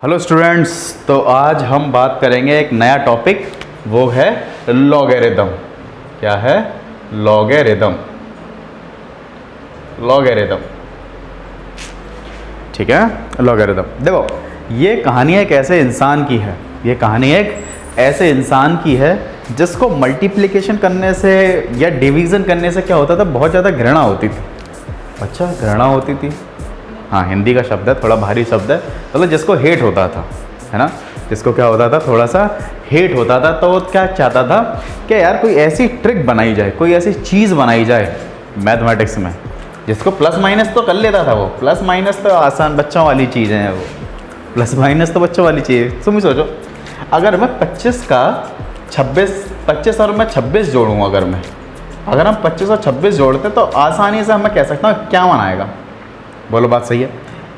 Hello students, तो आज हम बात करेंगे एक नया टॉपिक, वो है लॉगरिदम। क्या है? लॉगरिदम। लॉगरिदम, ठीक है। लॉगरिदम, देखो ये कहानी एक ऐसे इंसान की है, ये कहानी एक ऐसे इंसान की है जिसको मल्टीप्लिकेशन करने से या डिवीज़न करने से क्या होता था, बहुत ज़्यादा घृणा होती थी। अच्छा, घृणा होती थी, हाँ हिंदी का शब्द है, थोड़ा भारी शब्द है, मतलब जिसको हेट होता था, है ना, जिसको क्या होता था, थोड़ा सा हेट होता था। तो वो क्या चाहता था कि यार कोई ऐसी ट्रिक बनाई जाए, कोई ऐसी चीज़ बनाई जाए मैथमेटिक्स में जिसको प्लस माइनस तो कर लेता था। वो प्लस माइनस तो आसान बच्चों वाली चीज़ें हैं, वो प्लस माइनस तो बच्चों वाली चीज़ है। तुम ही सोचो, अगर मैं 25 का 26 और मैं 26 जोड़ूँ, अगर हम 25 और 26 जोड़ते तो आसानी से मैं कह सकता हूँ 51 आएगा। बोलो बात सही है,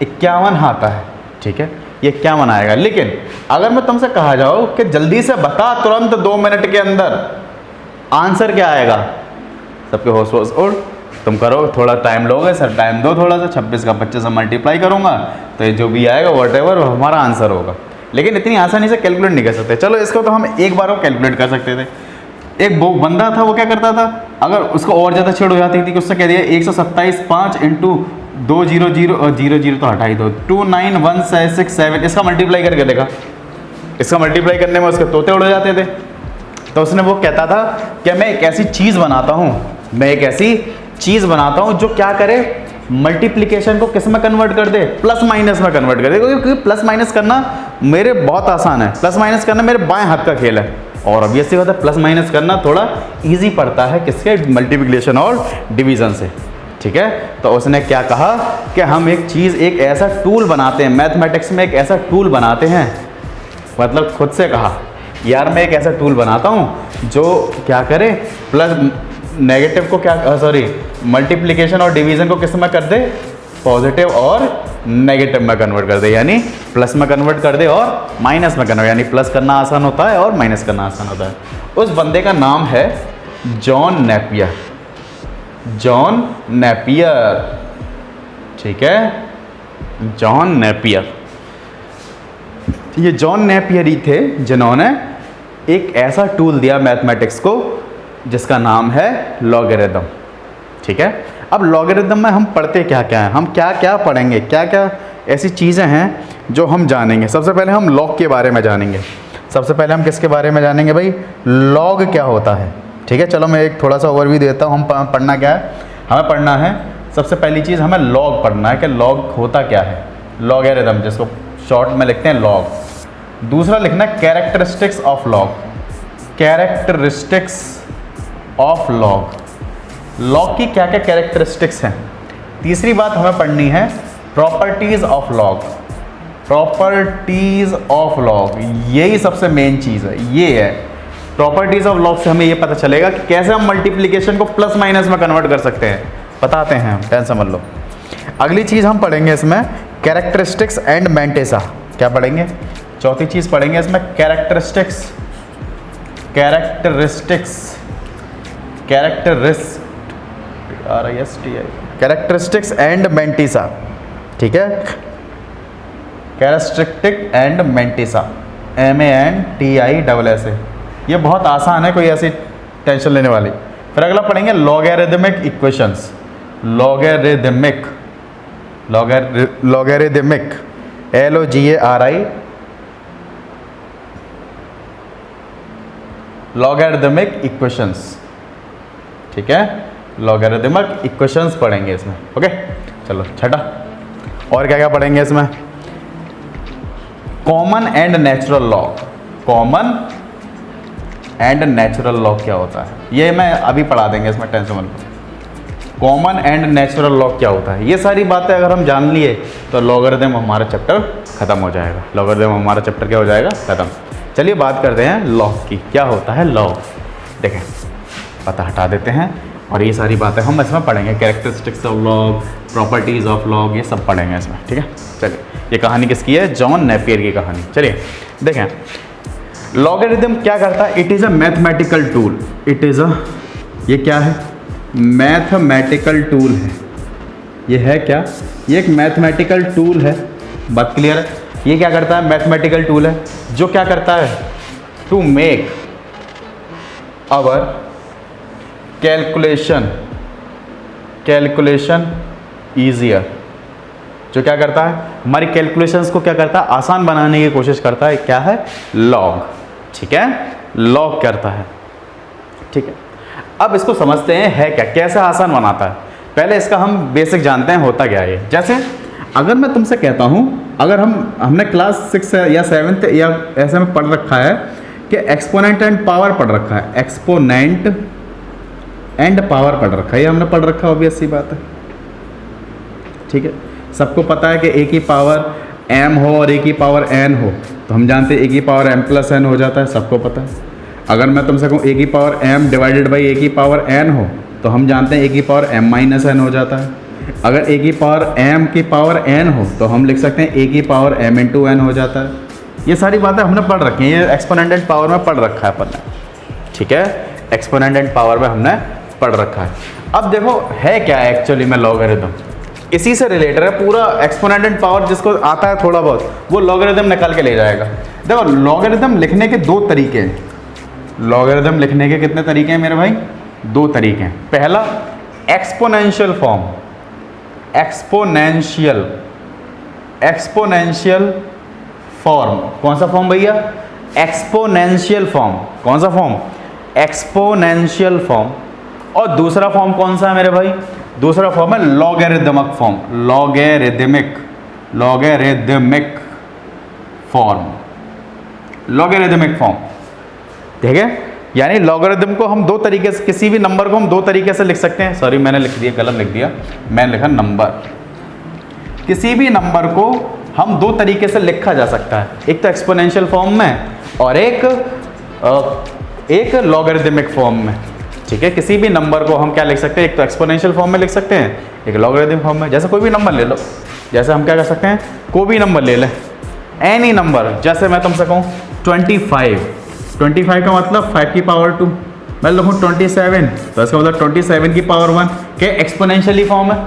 51 आता है, ठीक है, ये 51 आएगा। लेकिन अगर मैं तुमसे कहा जाओ कि जल्दी से बता तुरंत 2 मिनट के अंदर आंसर क्या आएगा, सबके होश होश उड़, तुम करो, थोड़ा टाइम लोगे सर, टाइम दो थोड़ा सा, 26 का 25 से मल्टीप्लाई करूँगा तो ये जो भी आएगा वॉटेवर हमारा आंसर होगा। लेकिन इतनी आसानी से कैलकुलेट नहीं कर सकते। चलो इसको तो हम एक बार को कैलकुलेट कर सकते थे। एक वो बंदा था, वो क्या करता था, अगर उसको और ज़्यादा छेड़ हो जाती थी कि उससे कह दिया 127 5 इंटू 2 0 0 और 0 0 तो हटा ही दो, 2 9 1 6 7, इसका मल्टीप्लाई करके देखा, इसका मल्टीप्लाई करने में उसके तोते उड़ जाते थे। तो उसने वो कहता था कि मैं एक ऐसी चीज़ बनाता हूँ, मैं एक ऐसी चीज़ बनाता हूँ जो क्या करे, मल्टीप्लिकेशन को किस में कन्वर्ट कर दे, प्लस माइनस में कन्वर्ट कर दे। क्योंकि प्लस माइनस करना मेरे बहुत आसान है, प्लस माइनस करना मेरे बाएं हाथ का खेल है। और ऑब्वियसली बात है, प्लस माइनस करना थोड़ा इजी पड़ता है किसके, मल्टीप्लिकेशन और डिवीज़न से, ठीक है। तो उसने क्या कहा कि हम एक चीज़, एक ऐसा टूल बनाते हैं मैथमेटिक्स में, एक ऐसा टूल बनाते हैं, मतलब खुद से कहा यार मैं एक ऐसा टूल बनाता हूँ जो क्या करे, प्लस नेगेटिव को क्या सॉरी मल्टीप्लिकेशन और डिवीज़न को किस में कर दे, पॉजिटिव और नेगेटिव में कन्वर्ट कर दे, यानी प्लस में कन्वर्ट कर दे और माइनस में कन्वर्ट, यानी प्लस करना आसान होता है और माइनस करना आसान होता है। उस बंदे का नाम है जॉन नेपियर। जॉन नेपियर, ठीक है, जॉन नेपियर। ये जॉन नेपियर ही थे जिन्होंने एक ऐसा टूल दिया मैथमेटिक्स को जिसका नाम है लॉगरिदम, ठीक है। अब लॉगरिदम में हम पढ़ते क्या क्या हैं, हम क्या क्या पढ़ेंगे, क्या क्या ऐसी चीज़ें हैं जो हम जानेंगे। सबसे पहले हम लॉग के बारे में जानेंगे। सबसे पहले हम किसके बारे में जानेंगे भाई, लॉग क्या होता है, ठीक है। चलो मैं एक थोड़ा सा ओवरव्यू देता हूँ। हम पढ़ना क्या है, हमें पढ़ना है सबसे पहली चीज़, हमें लॉग पढ़ना है कि लॉग होता क्या है, लॉगरिदम जिसको शॉर्ट में लिखते हैं लॉग। दूसरा लिखना है characteristics of log, characteristics of log, log की क्या क्या कैरेक्टरिस्टिक्स हैं। तीसरी बात हमें पढ़नी है properties of log, properties of log, यही सबसे मेन चीज़ है, ये है प्रॉपर्टीज़ ऑफ लॉग। से हमें ये पता चलेगा कि कैसे हम मल्टीप्लिकेशन को प्लस माइनस में कन्वर्ट कर सकते हैं, बताते हैं हम, टेंशन मत लो। अगली चीज़ हम पढ़ेंगे इसमें कैरेक्टरिस्टिक्स एंड मैंटेसा, क्या पढ़ेंगे, चौथी चीज़ पढ़ेंगे इसमें कैरेक्टरिस्टिक्स, कैरेक्टरिस्टिक्स एंड मैंटेसा, ठीक है, कैरेक्टरिस्टिक एंड मैंटेसा, MANTISSA। ये बहुत आसान है, कोई ऐसी टेंशन लेने वाली। फिर अगला पढ़ेंगे logarithmic equations, logarithmic LOGARI, logarithmic equations, ठीक है, लॉगरिदमिक इक्वेशंस पढ़ेंगे इसमें, ओके। चलो छठा, और क्या क्या पढ़ेंगे इसमें, common and natural log, common and natural log क्या होता है, ये मैं अभी पढ़ा देंगे इसमें, टेंशन मत लो। कॉमन एंड नेचुरल लॉग क्या होता है, ये सारी बातें अगर हम जान लिए तो लॉगरिदम हमारा चैप्टर खत्म हो जाएगा, लॉगरिदम हमारा चैप्टर क्या हो जाएगा, खत्म। चलिए बात करते हैं लॉग की, क्या होता है लॉग। देखें, पता हटा देते हैं और ये सारी बातें हम इसमें पढ़ेंगे, characteristics of log, properties of log, ये सब पढ़ेंगे इसमें, ठीक है। चलिए, ये कहानी किसकी है, जॉन नेपियर की कहानी। चलिए देखें, लॉगरिदम क्या करता है, it is a mathematical tool, it is a, ये क्या है, मैथमेटिकल टूल है, ये है क्या, ये एक मैथमेटिकल टूल है, बात क्लियर है। ये क्या करता है, मैथमेटिकल टूल है जो क्या करता है, to make our calculation easier. जो क्या करता है, हमारी कैलकुलेशंस को क्या करता है, आसान बनाने की कोशिश करता है। क्या है, लॉग। ठीक है, लॉग करता है। ठीक है, अब इसको समझते हैं है क्या, कैसे आसान बनाता है। पहले इसका हम बेसिक जानते हैं होता क्या है। जैसे अगर मैं तुमसे कहता हूँ, अगर हमने क्लास 6 या 7th या ऐसे में पढ़ रखा है कि एक्सपोनेंट एंड पावर पढ़ रखा है, एक्सपोनेंट एंड पावर पढ़ रखा है, ये हमने पढ़ रखा है, ऑब्वियस सी बात है। ठीक है, सबको पता है कि ए की पावर m हो और ए की पावर n हो, तो हम जानते हैं ए की पावर m प्लस n हो जाता है, सबको पता है। अगर मैं तुमसे कहूँ ए की पावर m डिवाइडेड बाई ए की पावर n हो, तो हम जानते हैं ए की पावर m माइनस n हो जाता है। अगर ए की पावर m की पावर n हो, तो हम लिख सकते हैं ए की पावर m इंटू n हो जाता है। ये सारी बातें हमने पढ़ रखी हैं, ये एक्सपोनेंट एंड पावर में पढ़ रखा है अपन ने। ठीक है, एक्सपोनेंट एंड पावर में हमने पढ़ रखा है। अब देखो है क्या एक्चुअली में लॉगरिथम, इसी से रिलेटेड है पूरा। एक्सपोनेंट एंड पावर जिसको आता है थोड़ा बहुत, वो लॉगरिथम निकाल के ले जाएगा। देखो लॉगरिथम लिखने के दो तरीके हैं। लॉगरिथम लिखने के कितने तरीके हैं मेरे भाई, दो तरीके हैं। पहला एक्सपोनेंशियल फॉर्म, एक्सपोनेंशियल फॉर्म। कौन सा फॉर्म भैया, एक्सपोनेंशियल फॉर्म। कौन सा फॉर्म, एक्सपोनेंशियल फॉर्म। और दूसरा फॉर्म कौन सा है मेरे भाई, दूसरा फॉर्म है logarithmic form, logarithmic form, logarithmic form. ठीक है, यानी लॉगरिदम को हम दो तरीके से, किसी भी नंबर को हम दो तरीके से लिख सकते हैं। सॉरी मैंने लिख दिया, गलत लिख दिया, मैंने लिखा नंबर। किसी भी नंबर को हम दो तरीके से लिखा जा सकता है, एक तो एक्सपोनेंशियल फॉर्म में और एक लॉगरिदमिक फॉर्म में। ठीक है, किसी भी नंबर को हम क्या लिख सकते हैं, एक तो एक्सपोनेंशियल फॉर्म में लिख सकते हैं, एक लॉगरिदमिक फॉर्म में। जैसे कोई भी नंबर ले लो, जैसे हम क्या कर सकते हैं, कोई भी नंबर ले लें, एनी नंबर। जैसे मैं तुमसे कहूँ 25 का मतलब 5 की पावर 2, मैं लिखूँ 27 तो इसका मतलब 27 की पावर 1 के एक्सपोनेंशियली फॉर्म है।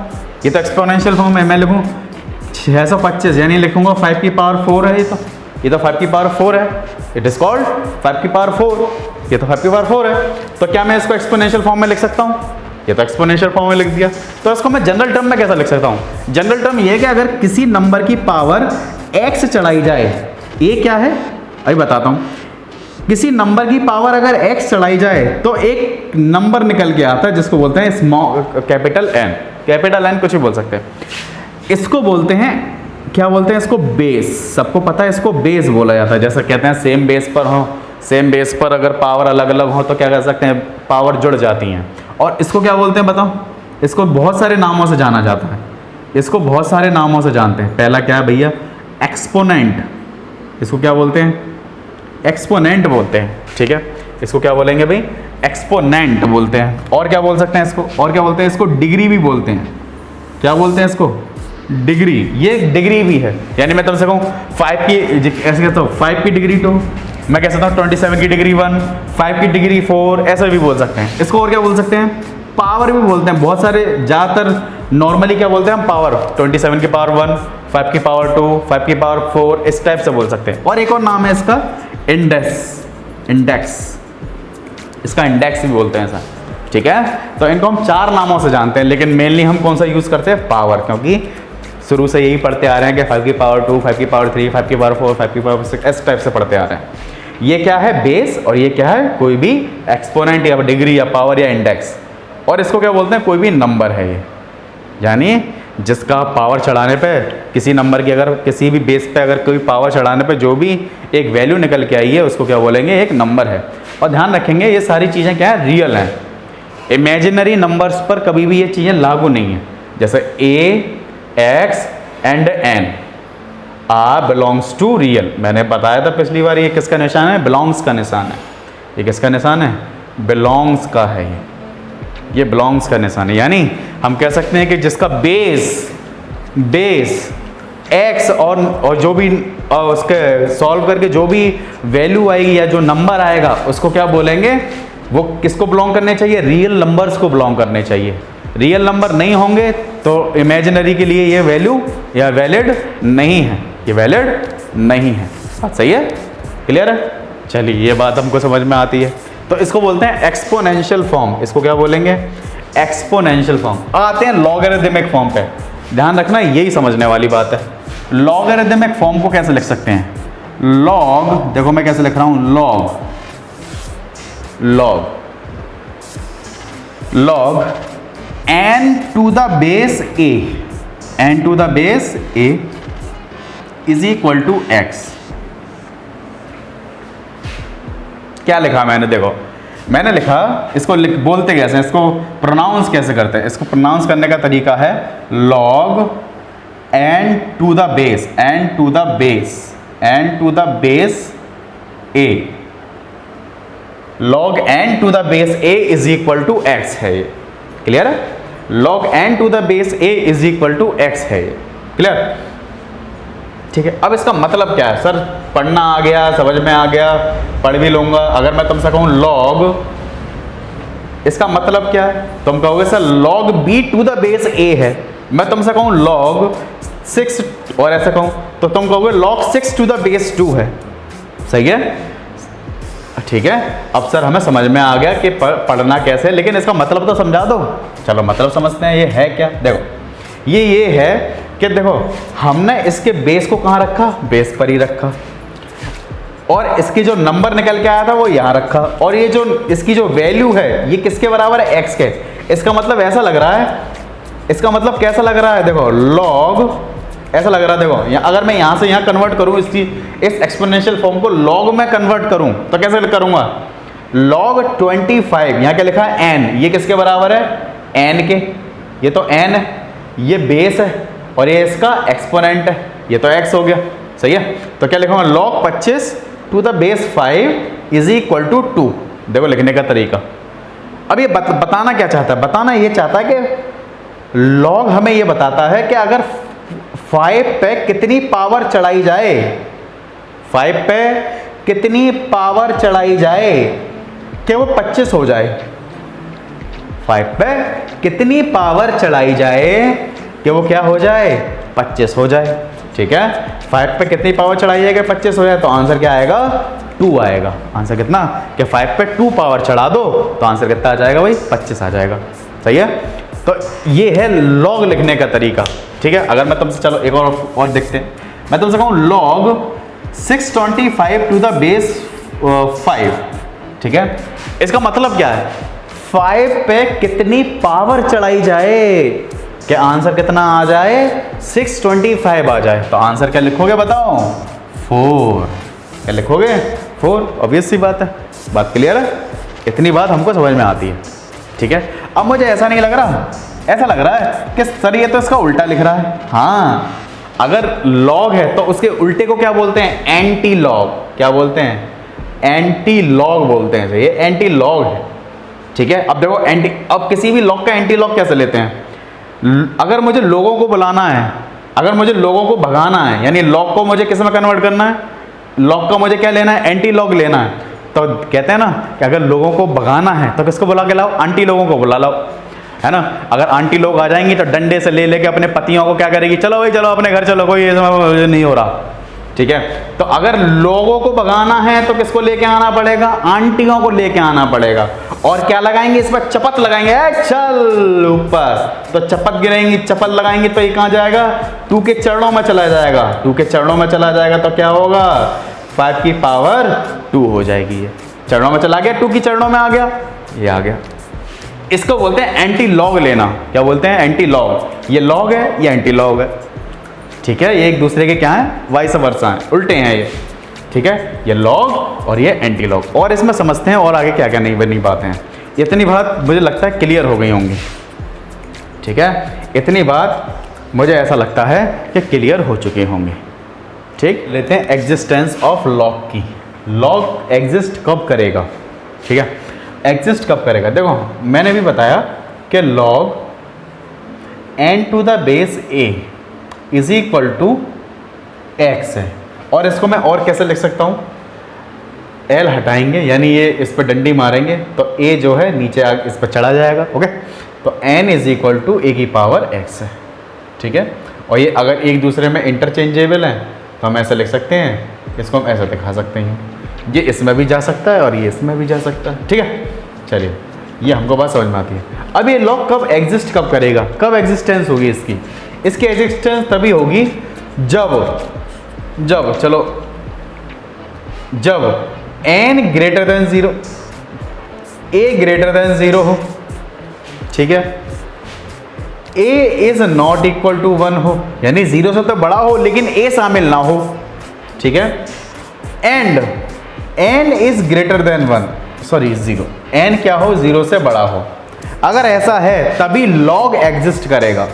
ये तो एक्सपोनेंशियल फॉर्म है। मैं लिखूँ 625 यानी लिखूँगा 5 की पावर 4 है। ये तो 5 की पावर 4 है, इट इज कॉल्ड 5 की पावर 4। ये तो 5 की पावर 4 है, तो क्या मैं इसको एक्सपोनेंशियल फॉर्म में लिख सकता हूँ, ये तो एक्सपोनेंशियल फॉर्म में लिख दिया। तो इसको मैं जनरल टर्म में कैसा लिख सकता हूँ, जनरल टर्म ये कि अगर किसी नंबर की पावर x चढ़ाई जाए, ये क्या है अभी बताता हूँ। किसी नंबर की पावर अगर x चढ़ाई जाए तो एक नंबर निकल के आता है जिसको बोलते हैं स्मॉल कैपिटल N कुछ भी बोल सकते हैं। इसको बोलते हैं, क्या बोलते हैं इसको, बेस। सबको पता है इसको बेस बोला जाता है। जैसे कहते हैं सेम बेस पर हो, सेम बेस पर अगर पावर अलग अलग हो तो क्या कर सकते हैं, पावर जुड़ जाती हैं। और इसको क्या बोलते हैं बताओ, इसको बहुत सारे नामों से जाना जाता है, इसको बहुत सारे नामों से जानते हैं। पहला क्या है भैया, एक्सपोनेंट। इसको क्या बोलते हैं, एक्सपोनेंट बोलते हैं। ठीक है, इसको क्या बोलेंगे भाई, एक्सपोनेंट बोलते हैं। और क्या बोल सकते हैं इसको, और क्या बोलते हैं इसको, डिग्री भी बोलते हैं। क्या बोलते हैं इसको, डिग्री। ये डिग्री भी है, यानी मैं तुमसे कहूँ 5 की, ऐसे कहता हूँ 5 की डिग्री 2, मैं कह सकता हूँ 27 की डिग्री 1, 5 की डिग्री 4, ऐसा भी बोल सकते हैं। इसको और क्या बोल सकते हैं, पावर भी बोलते हैं। बहुत सारे, ज़्यादातर नॉर्मली क्या बोलते हैं हम, पावर। 27 की पावर 1, 5 की पावर 2, 5 की पावर 4, इस टाइप से बोल सकते हैं। और एक और नाम है इसका इंडेक्स, इसका इंडेक्स भी बोलते हैं ऐसा। ठीक है, तो इनको हम 4 नामों से जानते हैं, लेकिन मेनली हम कौन सा यूज़ करते हैं, पावर, क्योंकि शुरू से यही पढ़ते आ रहे हैं कि 5 की पावर 2, 5 की पावर 3, 5 की पावर 4, 5 की पावर 6, इस टाइप से पढ़ते आ रहे हैं। ये क्या है, बेस, और ये क्या है, कोई भी एक्सपोनेंट या डिग्री या पावर या इंडेक्स। और इसको क्या बोलते हैं, कोई भी नंबर है ये, यानी जिसका पावर चढ़ाने पे, किसी नंबर की अगर किसी भी बेस पे अगर कोई पावर चढ़ाने पे जो भी एक वैल्यू निकल के आई है उसको क्या बोलेंगे, एक नंबर है। और ध्यान रखेंगे ये सारी चीज़ें क्या है, रियल हैं। इमेजिनरी नंबर्स पर कभी भी ये चीज़ें लागू नहीं हैं। जैसे a, x and n are belongs to real. मैंने बताया था पिछली बार, ये किसका निशान है, बिलोंग्स का निशान है। ये किसका निशान है, बिलोंग्स का है। ये बिलोंग्स का निशान है, यानी हम कह सकते हैं कि जिसका बेस x और जो भी उसके सॉल्व करके जो भी वैल्यू आएगी या जो नंबर आएगा उसको क्या बोलेंगे, वो किसको बिलोंग करने चाहिए, रियल नंबर्स को बिलोंग करने चाहिए। रियल नंबर नहीं होंगे तो इमेजिनरी के लिए ये वैल्यू या वैलिड नहीं है, ये वैलिड नहीं है। बात सही है, क्लियर है? चलिए ये बात हमको समझ में आती है। तो इसको बोलते हैं एक्सपोनेंशियल फॉर्म। इसको क्या बोलेंगे? Exponential form. आते हैं लॉगरिदमिक फॉर्म पे। ध्यान रखना यही समझने वाली बात है। लॉगरिदमिक फॉर्म को कैसे लिख सकते हैं? लॉग, देखो मैं कैसे लिख रहा हूं, log n to the base a, n to the base a is equal to x। क्या लिखा मैंने? देखो मैंने लिखा, इसको बोलते कैसे, इसको प्रोनाउंस कैसे करते हैं? इसको प्रोनाउंस करने का तरीका है log n to the base, n to the base a, log n to the base a is equal to x है ये। क्लियर है? log n to the base a is equal to x है ये। Clear? ठीक है। अब इसका मतलब क्या है? सर पढ़ना आ गया, समझ में आ गया, पढ़ भी लूंगा। अगर मैं तुमसे कहूँ log, इसका मतलब क्या है? तुम कहोगे sir log b to the base a है। मैं तुमसे कहूँ log 6 और ऐसे कहूँ तो तुम कहोगे log 6 टू द बेस 2 है। सही है? ठीक है। अब सर हमें समझ में आ गया कि पढ़ना कैसे, लेकिन इसका मतलब तो समझा दो। चलो मतलब समझते हैं, ये है क्या? देखो ये है कि देखो हमने इसके बेस को कहाँ रखा? बेस पर ही रखा, और इसकी जो नंबर निकल के आया था वो यहाँ रखा, और ये जो इसकी जो वैल्यू है ये किसके बराबर है? x के। इसका मतलब ऐसा लग रहा है, इसका मतलब कैसा लग रहा है? देखो log ऐसा लग रहा है। देखो अगर मैं यहाँ से यहाँ कन्वर्ट करूँ, इस एक्सपोनेंशियल फॉर्म को log में कन्वर्ट करूँ तो कैसे करूँगा? log 25, यहाँ क्या लिखा है? n, ये किसके बराबर है? n के। ये तो n है, ये बेस है, और ये इसका एक्सपोनेंट है, ये तो x हो गया। सही है? तो क्या लिखूंगा? log 25 to the base 5 is equal to 2। देखो लिखने का तरीका। अब ये बताना क्या चाहता है? बताना ये चाहता है कि log हमें ये बताता है कि अगर 5 पे कितनी पावर चढ़ाई जाए, 5 पे कितनी पावर चढ़ाई जाए कि वो 25 हो जाए। 5 पे कितनी पावर चढ़ाई जाए कि वो क्या हो जाए? 25 हो जाए। ठीक है? 5 पे कितनी पावर चढ़ाई जाएगा? 25 हो जाए, तो आंसर क्या आएगा? 2 आएगा। आंसर कितना? कि 5 पे 2 पावर चढ़ा दो तो आंसर कितना आ जाएगा भाई? 25 आ जाएगा। सही है? तो ये है लॉग लिखने का तरीका। ठीक है? अगर मैं तुमसे, चलो एक और देखते हैं। मैं तुमसे कहूँ log 625 टू द बेस 5। ठीक है? इसका मतलब क्या है? 5 पे कितनी पावर चढ़ाई जाए कि आंसर कितना आ जाए? 625 आ जाए। तो आंसर क्या लिखोगे बताओ? 4। क्या लिखोगे? 4। ऑब्वियस सी बात है। बात क्लियर है? इतनी बात हमको समझ में आती है। ठीक है? अब मुझे ऐसा नहीं लग रहा, ऐसा लग रहा है कि सर ये तो इसका उल्टा लिख रहा है। हाँ, अगर लॉग है तो उसके उल्टे को क्या बोलते हैं? Anti log. क्या बोलते हैं? एंटी लॉग बोलते हैं। ये एंटी लॉग है। ठीक है? अब देखो अब किसी भी लॉग का एंटी लॉग कैसे लेते हैं? अगर मुझे लोगों को बुलाना है, अगर मुझे लोगों को भगाना है, यानी लॉग को मुझे किस में कन्वर्ट करना है? लॉग का मुझे क्या लेना है? एंटी लॉग लेना है। तो कहते हैं ना कि अगर लोगों को भगाना है तो किसको बुला के लाओ? आंटी लोगों को बुला लाओ, है ना? अगर आंटी लोग आ जाएंगी तो डंडे से ले लेके अपने पतियों को क्या करेगी? चलो भाई चलो अपने घर चलो, कोई नहीं हो रहा। ठीक है? तो अगर लोगों को भगाना है तो किसको लेके आना पड़ेगा? आंटियों को लेके आना पड़ेगा। और क्या लगाएंगे? इस पर चपत लगाएंगे, चल ऊपर। तो चपत गिरेंगी, चपत लगाएंगे तो ये कहाँ जाएगा? 2 के चरणों में चला जाएगा। 2 के चरणों में चला जाएगा तो क्या होगा? 5 की पावर 2 हो जाएगी। ये चरणों में चला गया, 2 की चरणों में आ गया, ये आ गया। इसको बोलते हैं एंटी लॉग लेना। क्या बोलते हैं? Anti log. ये लॉग है, ये एंटी लॉग है। ठीक है? ये एक दूसरे के क्या है? वाइस वर्सा हैं, उल्टे हैं ये। ठीक है? ये लॉग और ये एंटी लॉग। और इसमें समझते हैं और आगे क्या क्या नहीं बनी बातें हैं। इतनी बात मुझे लगता है क्लियर हो गई होंगी। ठीक है? इतनी बात मुझे ऐसा लगता है कि क्लियर हो चुके होंगे। ठीक? लेते हैं एग्जिस्टेंस ऑफ लॉग की। लॉग एग्जिस्ट कब करेगा? ठीक है? एग्जिस्ट कब करेगा? देखो मैंने भी बताया कि log n to the base a is equal to x है। और इसको मैं और कैसे लिख सकता हूँ? l हटाएंगे, यानी ये इस पर डंडी मारेंगे तो a जो है नीचे इस पर चढ़ा जाएगा। ओके? तो n is equal to a की पावर x है। ठीक है? और ये अगर एक दूसरे में इंटरचेंजेबल हैं तो हम ऐसे लिख सकते हैं, इसको हम ऐसा दिखा सकते हैं, ये इसमें भी जा सकता है और ये इसमें भी जा सकता है। ठीक है, चलिए ये हमको बात समझ में आती है। अब ये लॉग कब एग्जिस्ट कब करेगा, कब एग्जिस्टेंस होगी इसकी एग्जिस्टेंस तभी होगी जब n greater than 0, a greater than 0 हो। ठीक है, a is not equal to 1 हो, यानी 0 से तो बड़ा हो लेकिन a शामिल ना हो। ठीक है, and n is greater than 0, n क्या हो, 0 से बड़ा हो। अगर ऐसा है तभी लॉग एग्जिस्ट करेगा,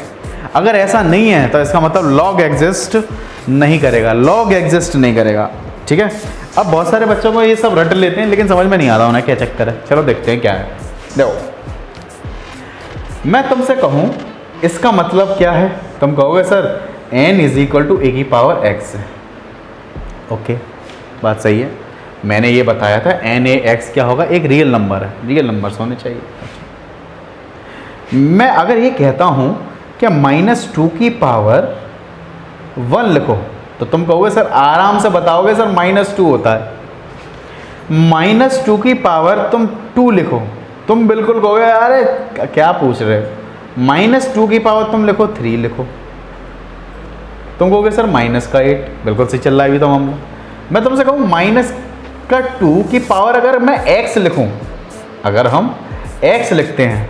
अगर ऐसा नहीं है तो इसका मतलब लॉग एग्जिस्ट नहीं करेगा। ठीक है, अब बहुत सारे बच्चों को ये सब रट लेते हैं लेकिन समझ में नहीं आता उन्हें क्या चक्कर है। चलो देखते हैं क्या है। देखो, मैं तुमसे कहूँ इसका मतलब क्या है, तुम कहोगे sir n is equal to A की पावर x है। ओके, बात सही है, मैंने ये बताया था NaX क्या होगा, एक रियल नंबर है, रियल नंबर्स होने चाहिए। मैं अगर ये कहता हूँ कि -2 की पावर 1 लिखो तो तुम कहोगे सर, आराम से बताओगे सर -2 होता है। -2 की पावर तुम 2 लिखो, तुम बिल्कुल कहोगे अरे क्या पूछ रहे हो। -2 की पावर तुम लिखो 3 लिखो, तुम कहोगे सर -8, बिल्कुल सही चल रहा है अभी तो मामला। मैं तुमसे कहूँ -2 की पावर अगर मैं x लिखूँ, अगर हम x लिखते हैं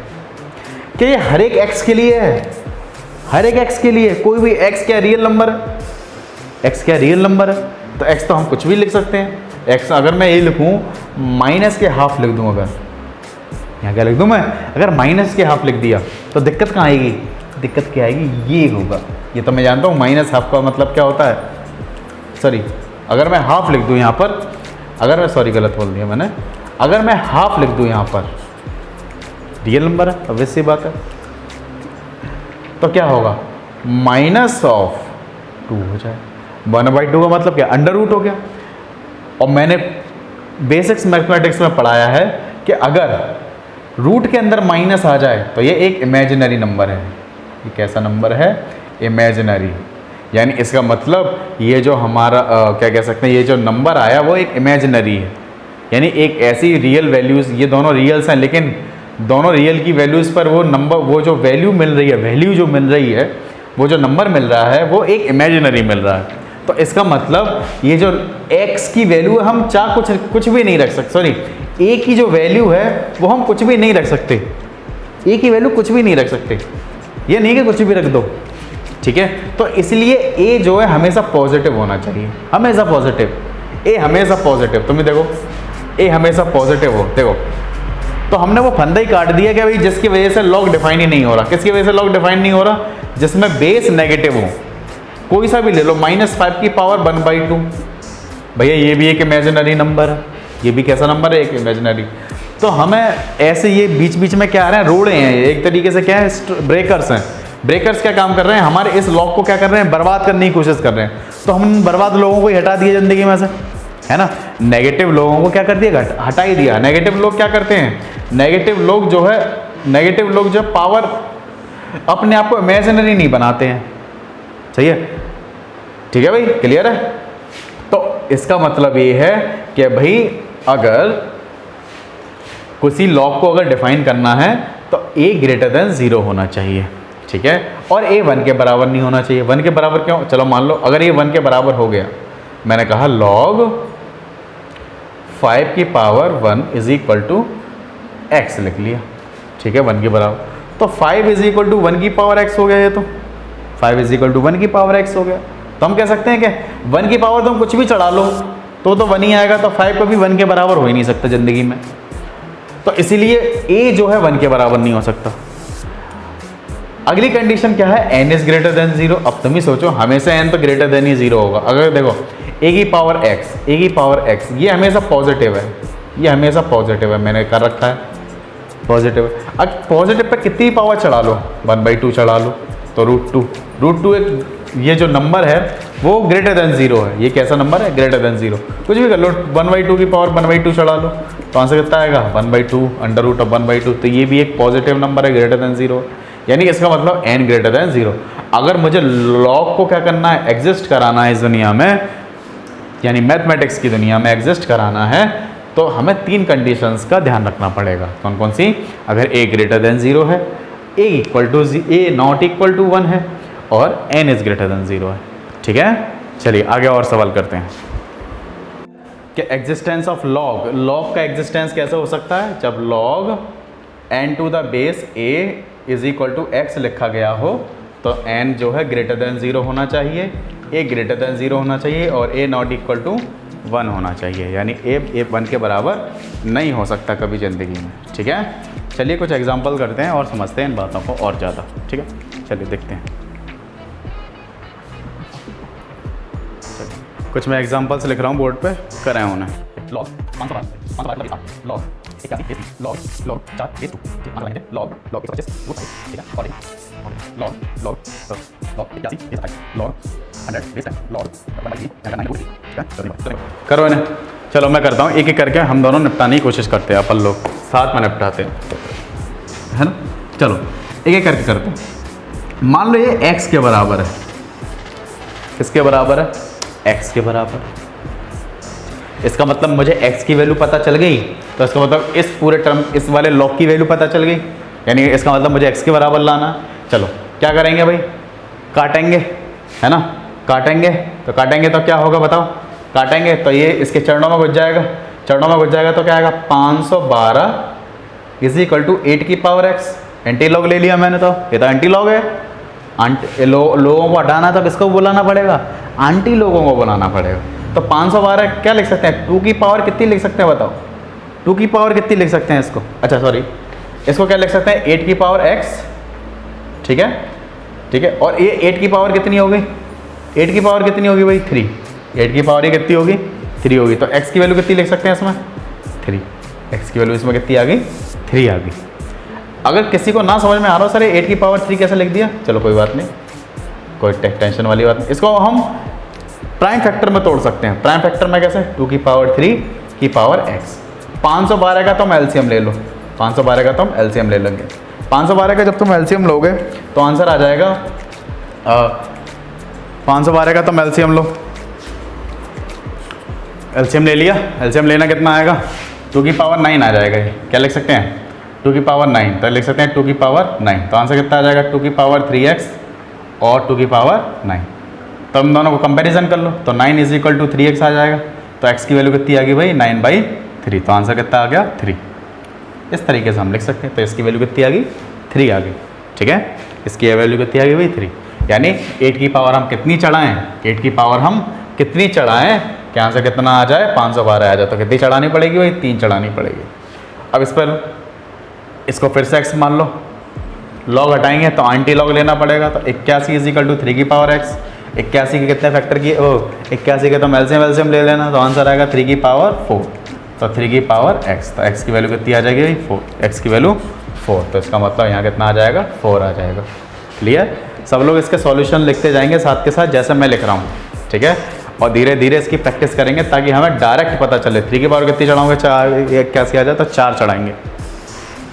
कि ये हर एक x के लिए है, हर एक x के लिए, कोई भी x क्या रियल नंबर है, x क्या रियल नंबर है, तो x तो हम कुछ भी लिख सकते हैं। x अगर मैं ये लिखूँ माइनस के हाफ लिख दूँ, अगर यहाँ क्या लिख दूँ मैं, अगर माइनस के हाफ लिख दिया तो दिक्कत कहाँ आएगी, दिक्कत क्या आएगी, ये होगा। ये तो मैं जानता हूँ माइनस हाफ का मतलब क्या होता है, सॉरी अगर मैं हाफ लिख दूँ यहाँ पर, अगर मैं सॉरी गलत बोल दिया मैंने, अगर मैं हाफ लिख दूँ यहाँ पर, रियल नंबर है, ऑब्वियस सी बात है, तो क्या होगा -2 हो जाए। 1/2 का मतलब क्या, अंडर रूट हो गया। और मैंने बेसिक्स मैथमेटिक्स में पढ़ाया है कि अगर रूट के अंदर माइनस आ जाए तो ये एक इमेजिनरी नंबर है। ये कैसा नंबर है, इमेजिनरी, यानी इसका मतलब ये जो हमारा क्या कह सकते हैं, ये जो नंबर आया वो एक इमेजिनरी है, यानी एक ऐसी रियल वैल्यूज़, ये दोनों रियल्स हैं लेकिन दोनों रियल की वैल्यूज़ पर वो नंबर, वो जो वैल्यू मिल रही है, वैल्यू जो मिल रही है, वो जो नंबर मिल रहा है वो एक इमेजिनरी मिल रहा है। तो इसका मतलब ये जो x की वैल्यू है हम चाह कुछ भी नहीं रख सकते, सॉरी a की जो वैल्यू है वो हम कुछ भी नहीं रख सकते, a की वैल्यू कुछ भी नहीं रख सकते, ये नहीं कि कुछ भी रख दो। ठीक है, तो इसलिए a जो है हमेशा पॉजिटिव होना चाहिए, हमेशा पॉजिटिव, a हमेशा पॉजिटिव। तुम देखो a हमेशा पॉजिटिव हो, देखो तो हमने वो फंदा ही काट दिया कि भाई जिसकी वजह से लॉग डिफाइन ही नहीं हो रहा। किसकी वजह से लॉग डिफाइन नहीं हो रहा, जिसमें बेस नेगेटिव हो, कोई सा भी ले लो, -5 की पावर 1/2, भैया ये भी एक इमेजिनरी नंबर है, ये भी कैसा नंबर है, एक इमेजिनरी। तो हमें ऐसे ये बीच बीच में क्या आ रहे हैं, रोड़े हैं, एक तरीके से क्या है, ब्रेकर्स हैं। ब्रेकर्स क्या काम कर रहे हैं, हमारे इस लॉग को क्या कर रहे हैं, बर्बाद करने की कोशिश कर रहे हैं। तो हम बर्बाद लोगों को ही हटा दिए ज़िंदगी में से, है ना, नेगेटिव लोगों को क्या कर दिया, हटा ही दिया। नेगेटिव लोग क्या करते हैं, नेगेटिव लोग जो पावर अपने आप को इमेजिनरी नहीं बनाते हैं। सही है, ठीक है भाई, क्लियर है। तो इसका मतलब ये है कि भाई अगर किसी लॉग को अगर डिफाइन करना है तो a ग्रेटर देन 0 होना चाहिए। ठीक है, और a 1 के बराबर नहीं होना चाहिए। 1 के बराबर क्यों, चलो मान लो अगर ये 1 के बराबर हो गया, मैंने कहा log 5 की power 1 is equal to x लिख लिया। ठीक है, 1 के बराबर, तो 5 इज इक्वल टू 1 की पावर x हो गया। ये तो 5 इज इक्वल टू 1 की पावर x हो गया। तो हम कह सकते हैं कि 1 की पावर तुम कुछ भी चढ़ा लो तो 1 ही आएगा, तो 5 कभी 1 के बराबर हो ही नहीं सकता ज़िंदगी में। तो इसीलिए a जो है 1 के बराबर नहीं हो सकता। अगली कंडीशन क्या है, n इज ग्रेटर देन 0। अब तुम ही सोचो, हमेशा n तो ग्रेटर देन ही 0 होगा। अगर देखो a की पावर x ये हमेशा पॉजिटिव है, ये हमेशा पॉजिटिव है, मैंने कर रखा है पॉजिटिव है। अब पॉजिटिव पे कितनी पावर चढ़ा लो, 1/2 चढ़ा लो तो √2 एक ये जो नंबर है वो ग्रेटर देन 0 है। ये कैसा नंबर है, ग्रेटर देन 0, कुछ भी कर लो, 1/2 की पावर 1/2 चढ़ा लो तो आंसर कितना आएगा, 1/2 √1/2। तो ये भी एक पॉजिटिव नंबर है, ग्रेटर देन 0। यानी इसका मतलब n ग्रेटर देन 0। अगर मुझे लॉग को क्या करना है, एग्जिस्ट कराना है इस दुनिया में, यानी मैथमेटिक्स की दुनिया में एग्जिस्ट कराना है, तो हमें 3 कंडीशंस का ध्यान रखना पड़ेगा। कौन कौन सी? अगर a ग्रेटर देन 0 है, a नॉट इक्वल टू 1 है, और n इज ग्रेटर देन 0 है। ठीक है, चलिए आगे और सवाल करते हैं कि एग्जिस्टेंस ऑफ लॉग, लॉग का एग्जिस्टेंस कैसे हो सकता है? जब log n to the base a is equal to x लिखा गया हो, तो n जो है ग्रेटर देन 0 होना चाहिए, a ग्रेटर देन 0 होना चाहिए, और a नॉट इक्वल टू 1 होना चाहिए, यानी a 1 के बराबर नहीं हो सकता कभी ज़िंदगी में। ठीक है, चलिए कुछ एग्जांपल करते हैं और समझते हैं इन बातों को और ज़्यादा। ठीक है, चलिए देखते हैं। कुछ मैं एग्जांपल्स लिख रहा हूँ बोर्ड पे, करें उन्हें। Log 512 log 81 log 4 base 2 log 125 ठीक है, और log 81 base 5 log 100 base 10 log 1 करो इन्हें। चलो मैं करता हूँ, एक एक करके हम दोनों निपटाने की कोशिश करते हैं, अपन लोग साथ में निपटाते हैं, है ना। चलो एक एक करके करते हैं। मान लो ये x के बराबर है, किसके बराबर है? x के बराबर। इसका मतलब मुझे x की वैल्यू पता चल गई, तो इसका मतलब इस पूरे टर्म, इस वाले लॉग की वैल्यू पता चल गई, यानी इसका मतलब मुझे x के बराबर लाना। चलो क्या करेंगे भाई? काटेंगे, है ना। काटेंगे तो क्या होगा बताओ? काटेंगे तो ये इसके चरणों में घुस जाएगा, चरणों में घुस जाएगा तो क्या आएगा? 512 इज इक्वल टू 8 की पावर x। एंटी लॉग ले लिया मैंने, तो ये तो एंटी लॉग है। लोगों को हटाना तो किसको बुलाना पड़ेगा? आंटी लोगों को बुलाना पड़ेगा। तो 512 क्या लिख सकते हैं? 2 की पावर कितनी लिख सकते हैं बताओ? 2 की पावर कितनी लिख सकते हैं इसको? अच्छा सॉरी, इसको क्या लिख सकते हैं? 8 की पावर x। ठीक है, ठीक है, और ये 8 की पावर कितनी हो गई? 8 की पावर कितनी होगी भाई? 3। 8 की पावर ये कितनी होगी? 3 होगी। तो x की वैल्यू कितनी लिख सकते हैं इसमें? 3। x की वैल्यू इसमें कितनी आ गई? 3 आ गई। अगर किसी को ना समझ में आ रहा हो सर 8 की पावर 3 कैसे लिख दिया, चलो कोई बात नहीं, कोई टेंशन वाली बात नहीं। इसको हम प्राइम फैक्टर में तोड़ सकते हैं। प्राइम फैक्टर में कैसे? 2 की पावर 3 की पावर x। 512 का तो हम एलसीएम ले लो, 512 का तो हम एलसीएम ले लेंगे। 512 का जब तुम एलसीएम लोगे तो आंसर आ जाएगा 512 का तुम एलसीएम लो, एलसीएम ले लिया। एलसीएम लेना कितना आएगा? 2 की पावर 9 आ जाएगा। ये क्या लिख सकते हैं? 2 की पावर 9, तो लिख सकते हैं 2 की पावर 9। तो आंसर कितना आ जाएगा? 2 की पावर 3x और 2 की पावर 9। तो हम दोनों को कंपैरिजन कर लो, तो 9 इज इक्वल टू 3x आ जाएगा। तो x की वैल्यू कितनी आ गई भाई? 9/3। तो आंसर कितना आ गया? 3। इस तरीके से हम लिख सकते हैं। तो इसकी वैल्यू कितनी आ गई? 3 आ गई। ठीक है, इसकी वैल्यू कितनी आ गई भाई? 3। यानी 8 की पावर हम कितनी चढ़ाएँ? 8 की पावर हम कितनी चढ़ाएँ कि आंसर कितना आ जाए? 512 आ जाए। तो कितनी चढ़ानी पड़ेगी भाई? 3 चढ़ानी पड़ेगी। अब इस पर इसको फिर से x मान लो, लॉग हटाएंगे तो आंटी लॉग लेना पड़ेगा। तो 81 इज इक्वल टू 3 की पावर x। 81 के कितने फैक्टर की? 81 के तो एलसीएम ले लेना, तो आंसर आएगा 3 की पावर 4। तो 3 की पावर x, तो x की वैल्यू कितनी आ जाएगी? 4। x की वैल्यू 4, तो इसका मतलब यहाँ कितना आ जाएगा? 4 आ जाएगा। क्लियर? सब लोग इसके सॉल्यूशन लिखते जाएंगे साथ के साथ, जैसे मैं लिख रहा हूँ। ठीक है, और धीरे धीरे इसकी प्रैक्टिस करेंगे ताकि हमें डायरेक्ट पता चले। 3 की पावर कितनी चढ़ाओगे? 4। 81 आ जाए तो 4 चढ़ाएंगे।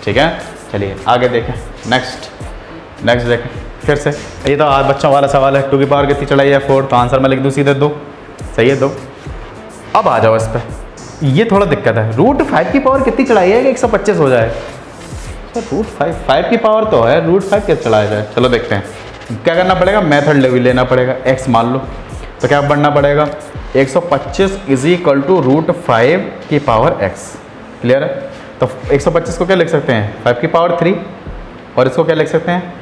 ठीक है, चलिए आगे देखें। नेक्स्ट देखें फिर से। ये तो आज बच्चों वाला सवाल है, 2 की पावर कितनी चढ़ाई है? 4। तो आंसर में लिख दूँ सीधे 2। सही है, 2। अब आ जाओ इस पर, ये थोड़ा दिक्कत है। √5 की पावर कितनी चढ़ाई है कि 125 हो जाए? सर √5 की पावर तो है, √5 कैसे चढ़ाया जाए? चलो देखते हैं। क्या करना पड़ेगा? मेथड लेना पड़ेगा। x मान लो, तो क्या बढ़ना पड़ेगा? 125 इज इक्वल टू √5 की पावर x। क्लियर है? तो 125 को क्या लिख सकते हैं? 5 की पावर 3, और इसको क्या लिख सकते हैं?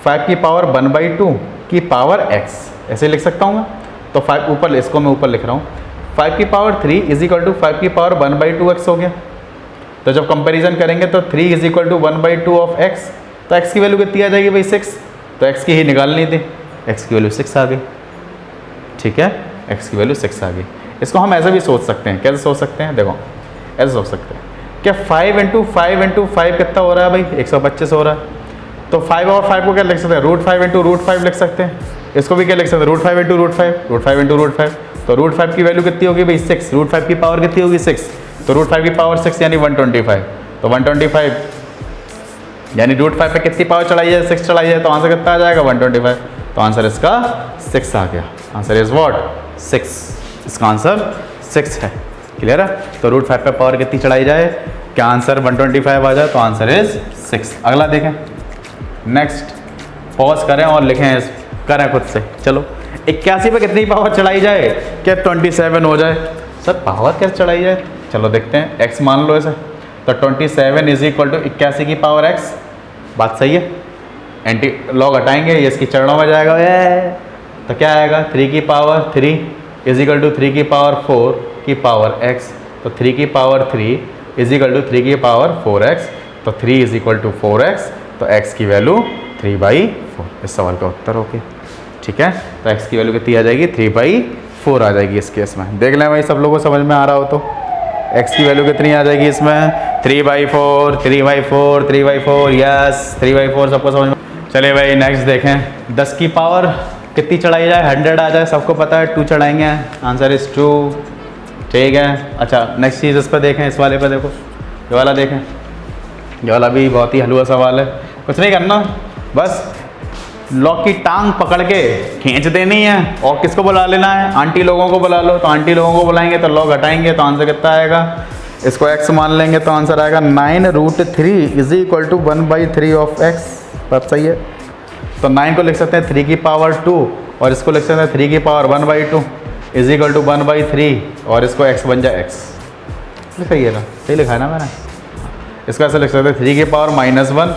5 की पावर 1/2 की पावर x। ऐसे लिख सकता हूँ मैं। तो 5 ऊपर, इसको मैं ऊपर लिख रहा हूँ। 5 की पावर 3 इज इक्वल टू 5 की पावर 1/2x हो गया। तो जब कंपैरिजन करेंगे तो 3 is equal to 1/2 of x, तो x की वैल्यू कितनी आ जाएगी भाई? 6। तो x की ही निकालनी थी, x की वैल्यू 6 आ गई। ठीक है, x की वैल्यू 6 आ गई। इसको हम ऐसे भी सोच सकते हैं। कैसे सोच सकते हैं? देखो ऐसे सोच सकते हैं क्या 5 × 5 × 5 कितना हो रहा है भाई? 125 हो रहा है। तो 5 और 5 को क्या लिख सकते हैं? √5 × √5 लिख सकते हैं। इसको भी क्या लिख सकते हैं? √5 × √5, √5 × √5। तो √5 की वैल्यू कितनी होगी भाई? 6। √5 की पावर कितनी होगी? 6। तो √5 की पावर 6 यानी 125। तो 125 यानी √5 पे कितनी पावर चढ़ाई जाए, 6 चढ़ाई जाए, तो आंसर कितना आ जाएगा 125। तो आंसर इसका 6 आ गया। आंसर इज व्हाट 6, इसका आंसर 6 है। क्लियर है। तो √5 पे पावर कितनी चढ़ाई जाए, क्या आंसर 125 आ जाए, तो आंसर इज 6। अगला देखें, नेक्स्ट पॉज करें और लिखें, करें खुद से। चलो 81 पे कितनी पावर चढ़ाई जाए, क्या 27 हो जाए। सर पावर कैसे चढ़ाई जाए, चलो देखते हैं। x मान लो इसे, तो 27 इज इक्वल टू 81 की पावर x। बात सही है, एंटी लॉग हटाएंगे, ये इसकी चरणों में जाएगा, तो क्या आएगा 3 की पावर 3 इज इक्वल टू 3 की पावर 4 की पावर x। तो 3 की पावर 3 इज इक्वल टू 3 की पावर 4x। तो 3 इज इक्वल टू 4x, तो x की वैल्यू 3/4। इस सवाल का उत्तर ओके। ठीक है, तो x की वैल्यू कितनी आ जाएगी 3/4 आ जाएगी इस केस में। देख लें भाई, सब लोगों को समझ में आ रहा हो तो x की वैल्यू कितनी आ जाएगी इसमें 3/4 3/4 3/4। यस 3/4 सबको समझ में। चलिए भाई नेक्स्ट देखें, 10 की पावर कितनी चढ़ाई जाए, 100 आ जाए, सबको पता है 2 चढ़ाएंगे, आंसर इज 2। ठीक है। अच्छा नेक्स्ट चीज़ इस पर देखें, इस वाले पर देखो, ये वाला देखें, ये वाला भी बहुत ही हलवा सवाल है। कुछ नहीं करना, बस लॉग की टांग पकड़ के खींच देनी है और किसको बुला लेना है, आंटी लोगों को बुला लो। तो आंटी लोगों को बुलाएंगे तो लॉग हटाएंगे, तो आंसर कितना आएगा, इसको x मान लेंगे तो आंसर आएगा 9√3 is equal to 1/3 of x। बात सही है। तो 9 को लिख सकते हैं 3 की पावर 2 और इसको लिख सकते हैं 3 की पावर 1/2 इज इक्वल टू 1/3 और इसको x बन जाए x। सही है ना, सही लिखा है ना मैंने। इसको ऐसे लिख सकते हैं 3 की पावर -1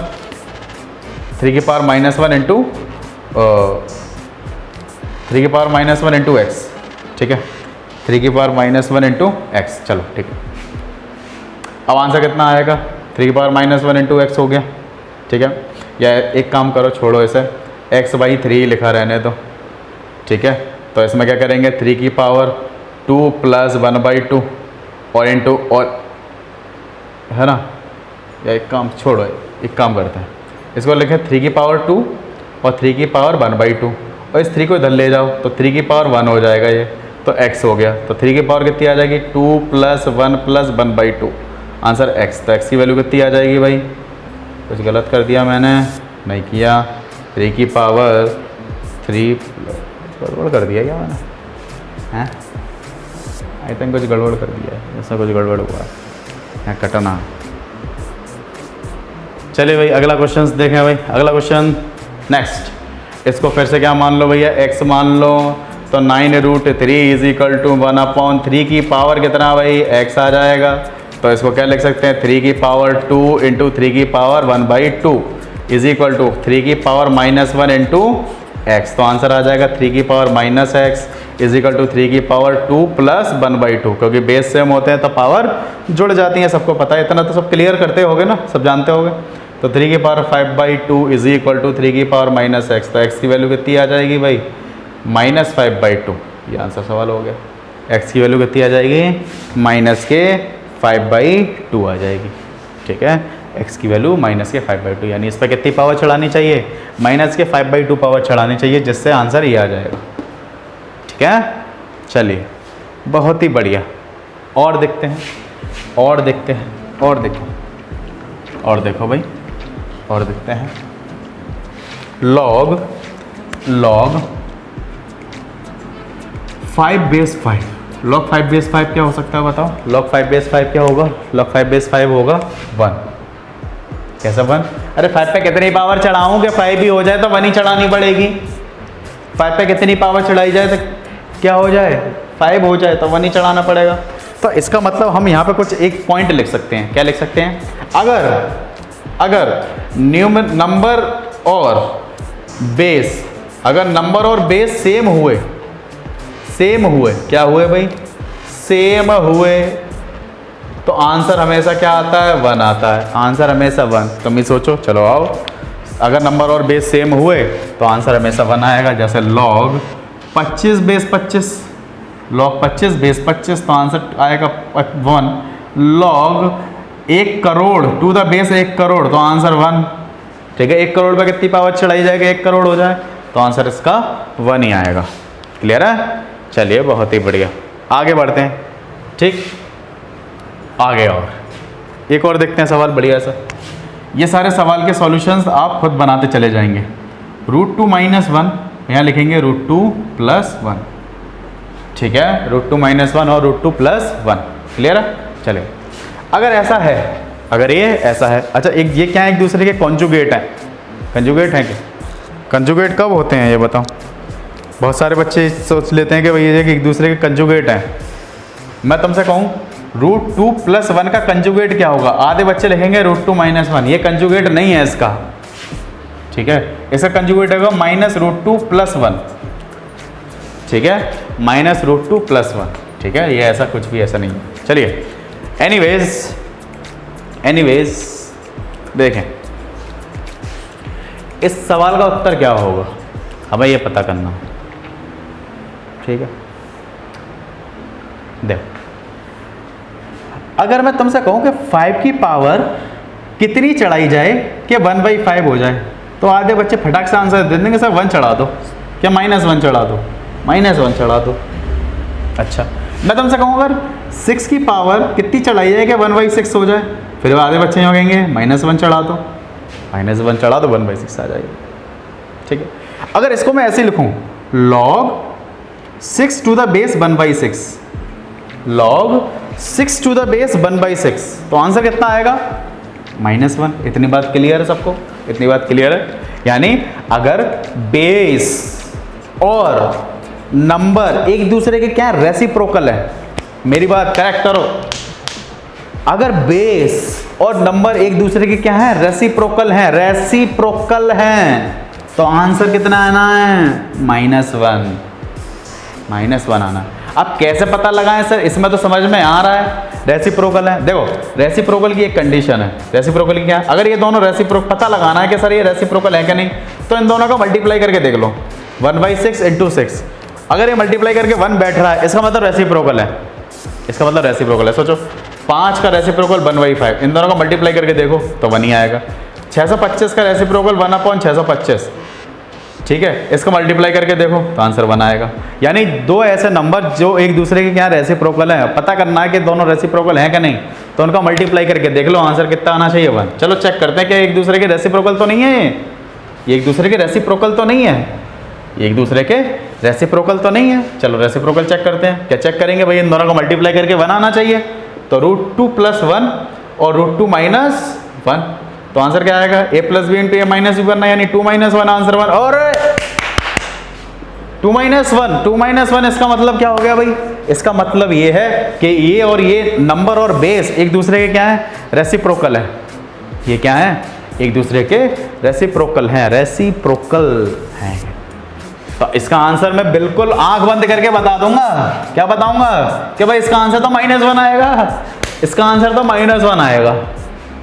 3 की पावर -1 इंटू 3 की पावर -1 इंटू एक्स। ठीक है, 3 की पावर -1 इंटू एक्स। चलो ठीक है, अब आंसर कितना आएगा 3 की पावर -1 इंटू एक्स हो गया। ठीक है, या एक काम करो, छोड़ो इसे, x/3 लिखा रहने दो। ठीक है, तो इसमें क्या करेंगे 3 की पावर 2 + 1/2 और इंटू और, है ना, या एक काम छोड़ो, एक काम करते हैं, इसको लिखें 3 की पावर 2 और 3 की पावर 1/2 और इस 3 को इधर ले जाओ तो 3 की पावर 1 हो जाएगा ये, तो x हो गया। तो 3 की पावर कितनी आ जाएगी 2 + 1 + 1/2 आंसर x। तो x की वैल्यू कितनी आ जाएगी भाई, कुछ गलत कर दिया मैंने, नहीं किया, 3 की पावर 3 गड़बड़ कर दिया क्या मैंने, हैं आई थिंक कुछ गड़बड़ कर दिया है, ऐसा कुछ गड़बड़ हुआ है, कटना। चलिए भाई अगला क्वेश्चन देखें भाई, अगला क्वेश्चन नेक्स्ट, इसको फिर से क्या मान लो भैया, x मान लो, तो 9√3 इज इक्वल टू 1/3 की पावर कितना भाई x आ जाएगा। तो इसको क्या लिख सकते हैं 3 की पावर 2 इंटू 3 की पावर 1/2 इज इक्वल टू 3 की पावर -1 इंटू x। तो आंसर आ जाएगा 3 की power -x is equal to 3 की पावर 2 + 1/2, क्योंकि बेस सेम होते हैं तो पावर जुड़ जाती है, सबको पता है, इतना तो सब क्लियर करते होगे ना, सब जानते होगे। तो 3 की पावर 5/2 इज इक्वल टू 3 की पावर -x। तो x की वैल्यू कितनी आ जाएगी भाई -5/2, ये आंसर सवाल हो गया। x की वैल्यू कितनी आ जाएगी -5/2 आ जाएगी। ठीक है, x की वैल्यू -5/2, यानी इस पर कितनी पावर चढ़ानी चाहिए -5/2 पावर चढ़ानी चाहिए, जिससे आंसर ये आ जाएगा। ठीक है, चलिए बहुत ही बढ़िया। और देखते हैं, और देखते हैं, और देखो, और देखो भाई, और देखते हैं, log 5/5, log 5/5 क्या हो सकता है बताओ, log 5/5 क्या होगा, log 5/5 होगा 1। कैसा 1, अरे 5 पे कितनी पावर चढ़ाऊँ कि 5 ही हो जाए, तो 1 ही चढ़ानी पड़ेगी। 5 पे कितनी पावर चढ़ाई जाए तो क्या हो जाए 5 हो जाए, तो 1 ही चढ़ाना पड़ेगा। तो इसका मतलब हम यहाँ पे कुछ एक पॉइंट लिख सकते हैं, क्या लिख सकते हैं, अगर नंबर और बेस, अगर नंबर और बेस सेम हुए, क्या हुए भाई, सेम हुए, तो आंसर हमेशा क्या आता है 1 आता है, आंसर हमेशा 1। तुम ही सोचो, चलो आओ, अगर नंबर और बेस सेम हुए तो आंसर हमेशा 1 आएगा। जैसे log 25/25, log 25/25 तो आंसर आएगा 1। log 1 crore to the base 1 crore तो आंसर 1। ठीक है, 1 करोड़ पे कितनी पावर चढ़ाई जाएगी, 1 करोड़ हो जाए तो आंसर इसका 1 ही आएगा। क्लियर है, चलिए बहुत ही बढ़िया, आगे बढ़ते हैं। ठीक, आगे और एक और देखते हैं सवाल बढ़िया सा। ये सारे सवाल के सॉल्यूशंस आप खुद बनाते चले जाएंगे। √2 - 1 यहाँ लिखेंगे √2 + 1, ठीक है, √2 - 1 और √2 + 1, क्लियर है। चलिए अगर ऐसा है, अगर ये ऐसा है, अच्छा एक ये क्या है, एक दूसरे के कॉन्जुगेट हैं, कंजुगेट हैं क्या, कंजुगेट कब होते हैं ये बताओ। बहुत सारे बच्चे सोच लेते हैं कि भाई ये एक दूसरे के कंजुगेट हैं। मैं तुमसे कहूँ √2 + 1 का कंजुगेट क्या होगा, आधे बच्चे लिखेंगे √2 - 1, ये कंजुगेट नहीं है इसका, ठीक है, इसका कंजुगेट होगा -√2 + 1, ठीक है, -√2 + 1, ठीक है, ये ऐसा कुछ भी ऐसा नहीं है। चलिए एनीवेज देखें इस सवाल का उत्तर क्या होगा, हमें ये पता करना, ठीक है। देखो अगर मैं तुमसे कहूं कि 5 की पावर कितनी चढ़ाई जाए कि 1/5 हो जाए, तो आधे बच्चे फटाक से आंसर दे देंगे सर 1 चढ़ा दो, क्या -1 चढ़ा दो, -1 चढ़ा दो। अच्छा मैं तुमसे कहूँ अगर 6 की पावर कितनी चढ़ाई जाए कि 1/6 हो जाए, फिर आधे बच्चे यहाँ कहेंगे -1 चढ़ा दो, -1 चढ़ा दो 1/6 आ जाएगी, ठीक है। अगर इसको मैं ऐसे लिखूँ log 6 to the base 1/6, log 6 to the base 1/6, तो आंसर कितना आएगा -1। इतनी बात क्लियर है सबको, इतनी बात क्लियर है। यानी अगर बेस और नंबर एक दूसरे के क्या रेसिप्रोकल है, मेरी बात करेक्ट करो, अगर बेस और नंबर एक दूसरे के क्या है, रेसिप्रोकल है, रेसिप्रोकल हैं, तो आंसर कितना आना है -1 आना। अब कैसे पता लगाएं सर, इसमें तो समझ में आ रहा है रेसिप्रोकल है। देखो रेसिप्रोकल की एक कंडीशन है, रेसिप्रोकल की क्या है, अगर ये दोनों रेसिप्रोकल पता लगाना है कि सर ये रेसिप्रोकल है कि नहीं, तो इन दोनों का मल्टीप्लाई करके देख लो, 1/6 × 6, अगर ये मल्टीप्लाई करके 1 बैठ रहा है, इसका मतलब रेसिप्रोकल है, इसका मतलब रेसिप्रोकल है। सोचो 5 का रेसिप्रोकल 1/5, इन दोनों का मल्टीप्लाई करके देखो तो 1 ही आएगा। 625 का रेसिप्रोकल 1/625, ठीक है, इसका मल्टीप्लाई करके देखो तो आंसर 1 आएगा। यानी दो ऐसे नंबर जो एक दूसरे के क्या रेसिप्रोकल है, पता करना है कि दोनों रेसिप्रोकल हैं कि नहीं, तो उनका मल्टीप्लाई करके देख लो, आंसर कितना आना चाहिए 1। चलो चेक करते हैं कि एक दूसरे के रेसिप्रोकल तो नहीं है, ये एक दूसरे के रेसिप्रोकल तो नहीं है, एक दूसरे के रेसिप्रोकल तो नहीं है। चलो रेसिप्रोकल चेक करते हैं। क्या चेक करेंगे भाई, इन दोनों को मल्टीप्लाई करके 1 आना चाहिए, तो √2 + 1 और √2 - 1, तो आंसर क्या आएगा, a + b × a - b बनना, यानी 2 - 1 आंसर 1। और 2 - 1 इसका मतलब क्या हो गया भाई, इसका मतलब ये है कि ये और ये नंबर और बेस एक दूसरे के क्या है, रेसिप्रोकल है। ये क्या है, एक दूसरे के रेसिप्रोकल हैं, रेसिप्रोकल हैं। तो इसका आंसर मैं बिल्कुल आंख बंद करके बता दूंगा, क्या बताऊंगा कि भाई इसका आंसर तो -1 आएगा, इसका आंसर तो -1 आएगा,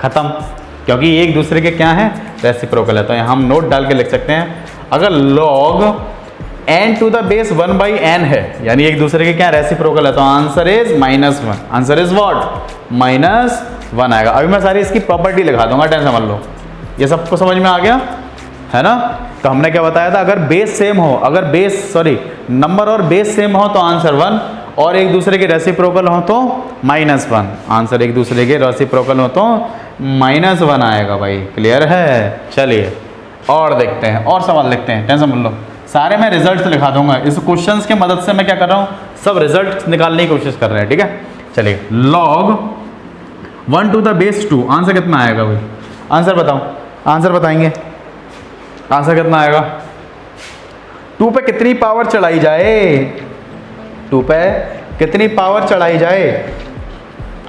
खत्म, क्योंकि ये एक दूसरे के क्या है, रेसिप्रोकल है। तो यहाँ हम नोट डाल के लिख सकते हैं, अगर log n to the base 1/n है, यानी एक दूसरे के क्या रेसिप्रोकल है, तो answer is -1, answer is what, -1 आएगा। अभी मैं सारी इसकी प्रॉपर्टी लिखा दूंगा, टेंशन मत लो, ये सबको समझ में आ गया है ना। तो हमने क्या बताया था, अगर बेस सेम हो, अगर नंबर और बेस सेम हो तो आंसर 1, और एक दूसरे के रेसिप्रोकल हो तो -1, आंसर एक दूसरे के रेसिप्रोकल हो तो -1 आएगा भाई, क्लियर है। चलिए और देखते हैं, और सवाल देखते हैं, टेंशन मत लो, सारे मैं रिजल्ट लिखा दूंगा, इस क्वेश्चंस की मदद से मैं क्या कर रहा हूँ, सब रिजल्ट निकालने की कोशिश कर रहे हैं, ठीक है। चलिए log 1 to the base 2, answer कितना आएगा भाई, आंसर बताओ, आंसर बताएंगे, आंसर कितना आएगा। 2 पे कितनी पावर चढ़ाई जाए, 2 पे कितनी पावर चढ़ाई जाए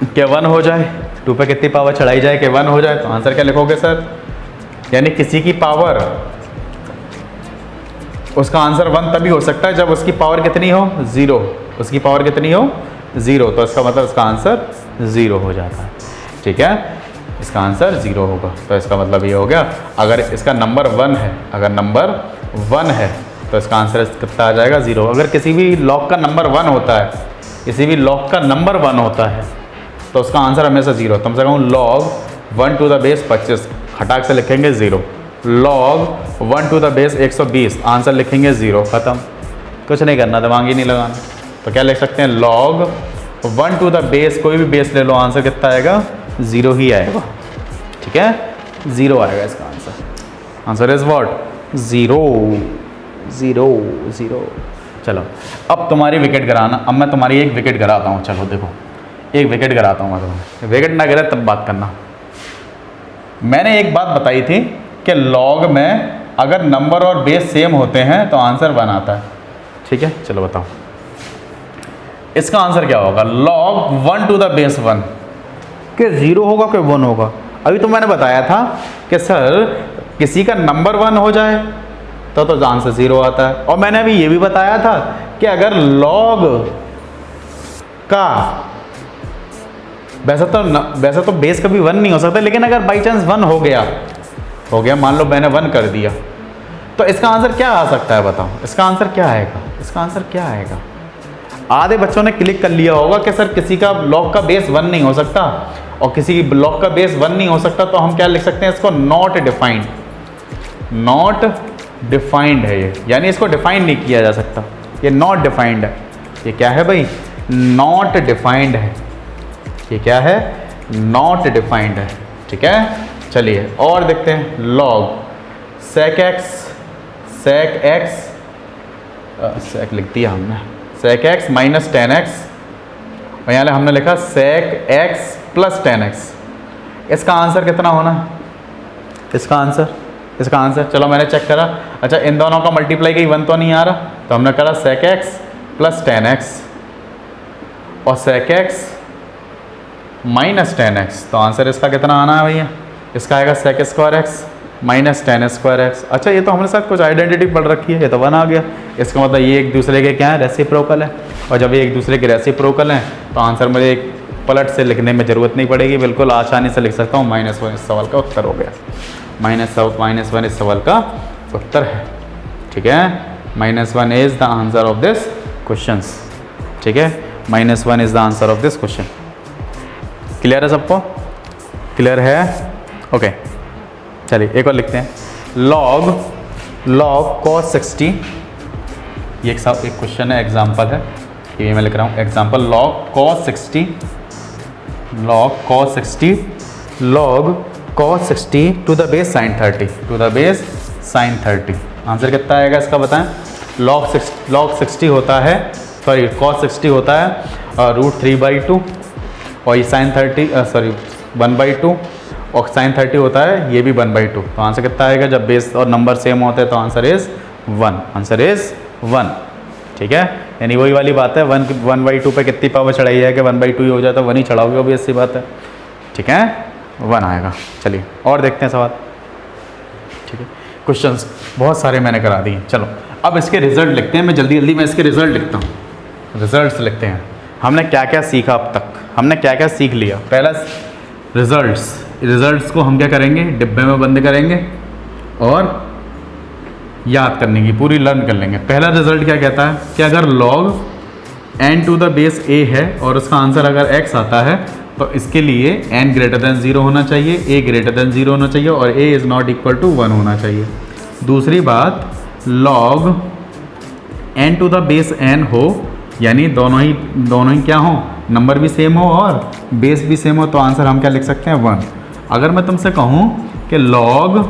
कि 1 हो जाए, 2 पे कितनी पावर चढ़ाई जाए कि 1 हो जाए, तो आंसर क्या लिखोगे सर, यानी किसी की पावर, उसका आंसर 1 तभी हो सकता है जब उसकी पावर कितनी हो, 0, उसकी पावर कितनी हो, 0, तो इसका मतलब इसका आंसर 0 हो जाता है, ठीक है, इसका आंसर 0 होगा। तो इसका मतलब ये हो गया, अगर इसका नंबर 1 है, अगर नंबर 1 है तो इसका आंसर कितना आ जाएगा, 0। अगर किसी भी लॉग का नंबर 1 होता है, किसी भी लॉग का नंबर 1 होता है तो उसका आंसर हमेशा 0। तुमसे कहूँ log 1 to the base 25, खटाक से लिखेंगे 0, log 1 to the base 120, answer लिखेंगे 0, ख़त्म, कुछ नहीं करना, दिमाग ही नहीं लगाना। तो क्या लिख सकते हैं, log 1 to the base, कोई भी बेस ले लो, आंसर कितना आएगा, 0 ही आएगा, ठीक है। ज़ीरो आएगा इसका answer. Answer is what? Zero, zero, zero. चलो अब तुम्हारी विकेट गिराना, अब मैं तुम्हारी एक विकेट गिराता हूँ। चलो देखो, एक विकेट गिराता हूँ मैं तुम्हें, विकेट ना गिरे तब बात करना। मैंने एक बात बताई थी कि लॉग में अगर नंबर और बेस सेम होते हैं तो आंसर 1 आता है। ठीक है, चलो बताओ इसका आंसर क्या होगा? लॉग 1 टू द बेस 1 कि 0 होगा कि 1 होगा? अभी तो मैंने बताया था कि सर किसी का नंबर 1 हो जाए तो आंसर 0 आता है। और मैंने अभी ये भी बताया था कि अगर लॉग का वैसे तो बेस कभी 1 नहीं हो सकता, लेकिन अगर बाई चांस 1 हो गया, मान लो मैंने 1 कर दिया, तो इसका आंसर क्या आ सकता है? बताओ इसका आंसर क्या आएगा? इसका आंसर क्या आएगा? आधे बच्चों ने क्लिक कर लिया होगा कि सर किसी का लॉग का बेस 1 नहीं हो सकता, और किसी की लॉग का बेस 1 नहीं हो सकता, तो हम क्या लिख सकते हैं इसको? Not defined. नॉट डिफाइंड है ये, यानी इसको डिफाइन नहीं किया जा सकता, ये नॉट डिफाइंड है। ये क्या है भाई? नॉट डिफाइंड है। ये क्या है? नॉट डिफाइंड है। ठीक है, चलिए और देखते हैं। लॉग सेक लिख दिया हमने, सेक एक्स माइनस 10x, और यहाँ हमने लिखा सेक एक्स प्लस 10x। इसका आंसर कितना होना? इसका आंसर चलो मैंने चेक करा। अच्छा, इन दोनों का मल्टीप्लाई कहीं 1 तो नहीं आ रहा, तो हमने करा सेक एक्स प्लस 10x और सेक एक्स माइनस 10x, तो आंसर इसका कितना आना है भैया? इसका आएगा sec square x minus 10 square x. अच्छा, ये तो हमने साथ कुछ आइडेंटिटी पढ़ रखी है, ये तो 1 आ गया। इसका मतलब ये एक दूसरे के क्या है? रेसिप्रोकल है। और जब ये एक दूसरे के रेसिप्रोकल हैं तो आंसर मुझे एक पलट से लिखने में ज़रूरत नहीं पड़ेगी, बिल्कुल आसानी से लिख सकता हूँ। -1 इस सवाल का उत्तर हो गया। -1 इस सवाल का उत्तर है। ठीक है, -1 is the answer of this question. ठीक है, -1 is the answer of this question. Clear है सबको? क्लियर है? ओके, चलिए एक और लिखते हैं। लॉग cos 60, ये एक क्वेश्चन है, एग्जाम्पल है, ये मैं लिख रहा हूँ example. Log cos 60 to the base sin 30, answer कितना आएगा इसका बताएं? log 60 होता है, सॉरी cos 60 होता है √3/2, और ये sin 30 1/2, और sin 30 होता है ये भी 1/2। तो आंसर कितना आएगा? जब बेस और नंबर सेम होते हैं तो आंसर इज़ 1। Answer is 1। ठीक है, यानी वही वाली बात है, 1/2 पे कितनी पावर चढ़ाई है कि 1/2 ही हो जाता है, 1 ही चढ़ाओगे, वो भी ऐसी बात है। ठीक है, 1 आएगा। चलिए और देखते हैं सवाल। ठीक है, क्वेश्चंस बहुत सारे मैंने करा दिए। चलो अब इसके रिजल्ट लिखते हैं। मैं जल्दी मैं इसके रिजल्ट लिखता हूँ। रिजल्ट्स लिखते हैं। हमने क्या क्या सीखा अब तक, हमने क्या क्या सीख लिया? पहला रिजल्ट्स को हम क्या करेंगे? डिब्बे में बंद करेंगे और याद करने की पूरी लर्न कर लेंगे। पहला रिजल्ट क्या कहता है कि अगर log n to the base a है और उसका आंसर अगर x आता है तो इसके लिए n ग्रेटर देन 0 होना चाहिए, a ग्रेटर देन 0 होना चाहिए और a is not equal to 1 होना चाहिए। दूसरी बात, log n to the base n हो, यानी दोनों ही क्या हो? नंबर भी सेम हो और बेस भी सेम हो, तो आंसर हम क्या लिख सकते हैं? 1। अगर मैं तुमसे कहूँ कि log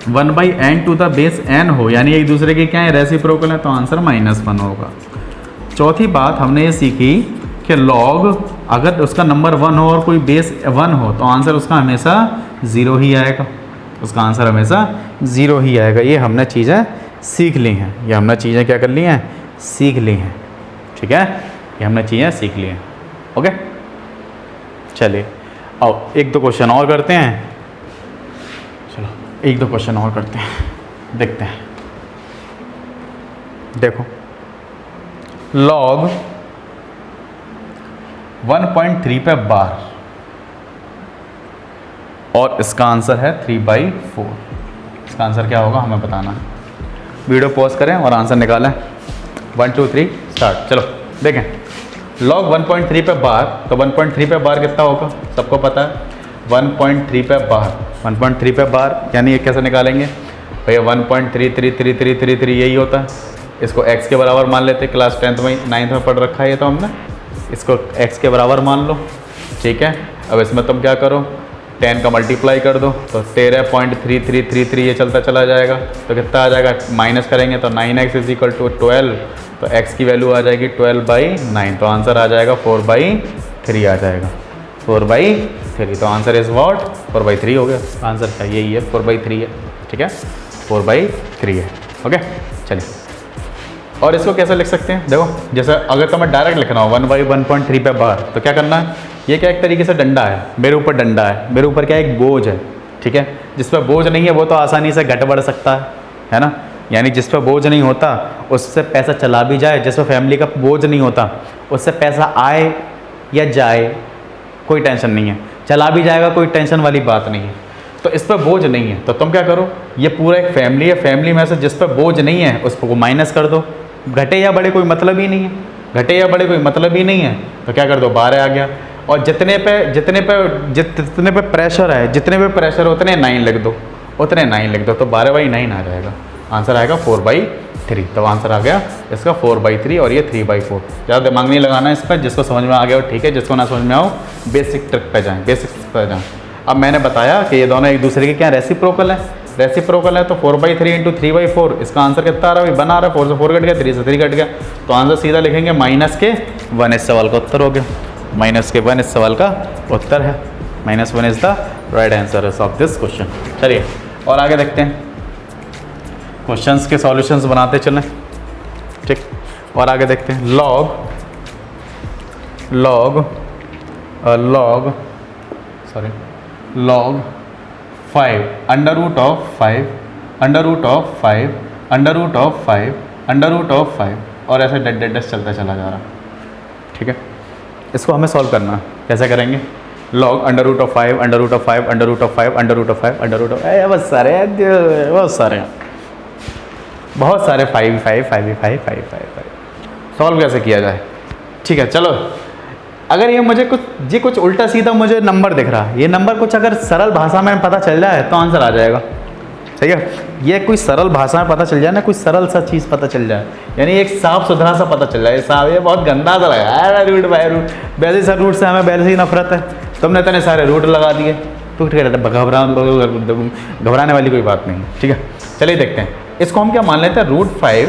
1/n to the base n हो, यानी एक दूसरे के क्या है? रेसिप्रोकल है, तो आंसर -1 होगा। चौथी बात हमने ये सीखी कि log अगर उसका नंबर 1 हो और कोई बेस 1 हो तो आंसर उसका हमेशा 0 ही आएगा। उसका आंसर हमेशा 0 ही आएगा। ये हमने चीज़ें सीख ली हैं, ये हमने चीज़ें क्या कर ली हैं? सीख ली हैं। ठीक है, ये हमने चीज़ें सीख ली हैं। ओके, चलिए अब 1-2 क्वेश्चन और करते हैं। चलो 1-2 क्वेश्चन और करते हैं, देखते हैं। देखो, log 1.3 पे बार और इसका आंसर है 3/4। इसका आंसर क्या होगा हमें बताना है। वीडियो पॉज करें और आंसर निकालें। 1 2 3 स्टार्ट। चलो देखें, log 1.3 पे बार, तो 1.3 पे बार कितना होगा? सबको पता है 1.3 पे बार। 1.3 पे बार यानी ये कैसे निकालेंगे भैया? 1.333333 यही होता है। इसको x के बराबर मान लेते, क्लास 10th में 9th में पढ़ रखा है ये तो हमने। इसको x के बराबर मान लो। ठीक है, अब इसमें तुम क्या करो? 10 का मल्टीप्लाई कर दो तो 13.3333 ये चलता चला जाएगा। तो कितना आ जाएगा, माइनस करेंगे तो 9x इज इक्वल टू 12, तो x की वैल्यू आ जाएगी 12/9, तो आंसर आ जाएगा 4/3 आ जाएगा, 4/3। तो आंसर इज व्हाट, 4/3 हो गया आंसर का, यही है 4/3 है, ठीक है 4/3 है। ओके चलिए, और इसको कैसे लिख सकते हैं, देखो जैसे अगर तुम्हें डायरेक्ट लिखना हो 1/1.3 पे बार, तो क्या करना है, ये क्या एक तरीके से डंडा है, मेरे ऊपर डंडा है, मेरे ऊपर क्या एक बोझ है, ठीक है, जिस पर बोझ नहीं है वो तो आसानी से घट बढ़ सकता है ना, यानी जिस पर बोझ नहीं होता उससे पैसा चला भी जाए, जिस पर फैमिली का बोझ नहीं होता उससे पैसा आए या जाए कोई टेंशन नहीं है, चला भी जाएगा कोई टेंशन वाली बात नहीं है। तो इस पर बोझ नहीं है तो तुम क्या करो, ये पूरा एक फैमिली है, फैमिली में से जिस पर बोझ नहीं है उस पर को माइनस कर दो, घटे या बढ़े कोई मतलब ही नहीं है, घटे या बढ़े कोई मतलब ही नहीं है, तो क्या कर दो 12 आ गया। और जितने पे प्रेशर है, जितने पे प्रेशर उतने 9 लिख दो, उतने 9 लिख दो, तो 12/9 आ जाएगा, आंसर आएगा 4/3। तो आंसर आ गया इसका 4/3 और ये 3/4। ज़्यादा दिमाग नहीं लगाना इस पर, जिसको समझ में आ गया हो ठीक है, जिसको ना समझ में आओ बेसिक ट्रिक पे जाएँ, बेसिक्स पे जाएँ। अब मैंने बताया कि ये दोनों एक दूसरे के क्या रेसिप्रोकल है, रेसिप्रोकल है, तो 4/3 इंटू 3/4 इसका आंसर कितना आ रहा है, 1 आ रहा है, 4 से 4 कट गया, 3 से 3 कट गया, तो आंसर सीधा लिखेंगे -1 इस सवाल का उत्तर हो गया, -1 इस सवाल का उत्तर है, -1 is the right answer of this question. चलिए और आगे देखते हैं, क्वेश्चंस के सॉल्यूशंस बनाते चलें, ठीक, और आगे देखते हैं log 5 √ 5 और ऐसे डेड चलता चला जा रहा, ठीक है। इसको हमें सॉल्व करना है, कैसे करेंगे, log √ 5 बहुत सारे 5 सॉल्व कैसे किया जाए, ठीक है। चलो अगर ये मुझे कुछ उल्टा सीधा मुझे नंबर दिख रहा है, ये नंबर कुछ अगर सरल भाषा में पता चल जाए तो आंसर आ जाएगा, ठीक है। ये कोई सरल भाषा में पता चल जाए ना, कोई सरल सा चीज़ पता चल जाए, यानी एक साफ सुथरा सा पता चल जाए, साहब ये बहुत गंदा सा लगा रूट बाय रूट, वैसे सर रूट से हमें वैसे ही नफरत है, तुमने इतने सारे रूट लगा दिए, तो ठीक है घबराने वाली कोई बात नहीं, ठीक है। चलिए देखते हैं, इसको हम क्या मान लेते हैं, √5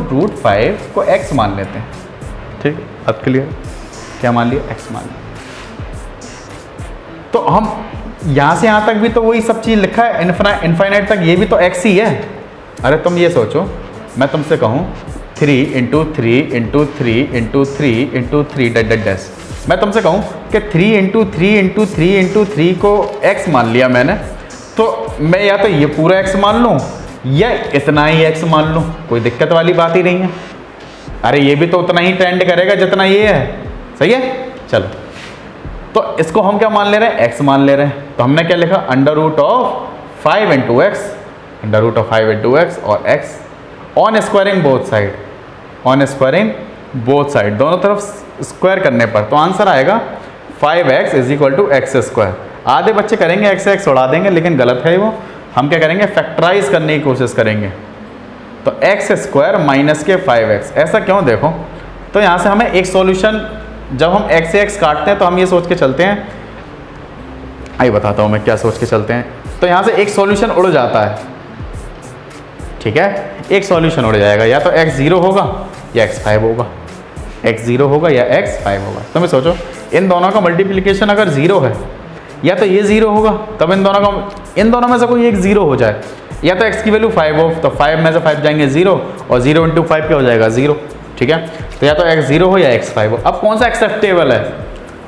√5 को x मान लेते हैं, ठीक, अब क्लियर, क्या मान लिया, x मान लिया। तो हम यहाँ से यहाँ तक भी तो वही सब चीज़ लिखा है, इनफाइनाइट तक ये भी तो x ही है। अरे तुम ये सोचो, मैं तुमसे कहूँ 3 × 3 × 3 × 3 × 3 डैश, मैं तुमसे कहूँ कि 3 × 3 × 3 × 3 को x मान लिया मैंने, तो मैं या तो ये पूरा x मान लूँ या इतना ही x मान लूँ, कोई दिक्कत वाली बात ही नहीं है। अरे ये भी तो उतना ही ट्रेंड करेगा जितना ये है, सही है। चलो तो इसको हम क्या मान ले रहे हैं, x मान ले रहे हैं, तो हमने क्या लिखा, √5 × x, √5 × x और x on squaring both side, दोनों तरफ स्क्वायर करने पर, तो आंसर आएगा 5x = x²। आधे बच्चे करेंगे x उड़ा देंगे, लेकिन गलत है वो, हम क्या करेंगे, फैक्टराइज करने की कोशिश करेंगे, तो x² - के 5x, ऐसा क्यों, देखो तो यहाँ से हमें एक सॉल्यूशन, जब हम x से x काटते हैं तो हम ये सोच के चलते हैं, आइए बताता हूँ मैं क्या सोच के चलते हैं, तो यहाँ से एक सॉल्यूशन उड़ जाता है, ठीक है, एक सॉल्यूशन उड़ जाएगा, या तो x0 होगा या x5 होगा, x0 होगा या x5 होगा। तो मैं सोचो इन दोनों का मल्टीप्लिकेशन अगर 0 है, या तो ये 0 होगा, तब इन दोनों में से कोई एक 0 हो जाए, या तो x की वैल्यू 5 हो, तो 5 में से 5 जाएंगे 0, और 0 × 5 क्या हो जाएगा, 0, ठीक है। तो या तो x0 हो या x5 हो। अब कौन सा एक्सेप्टेबल है,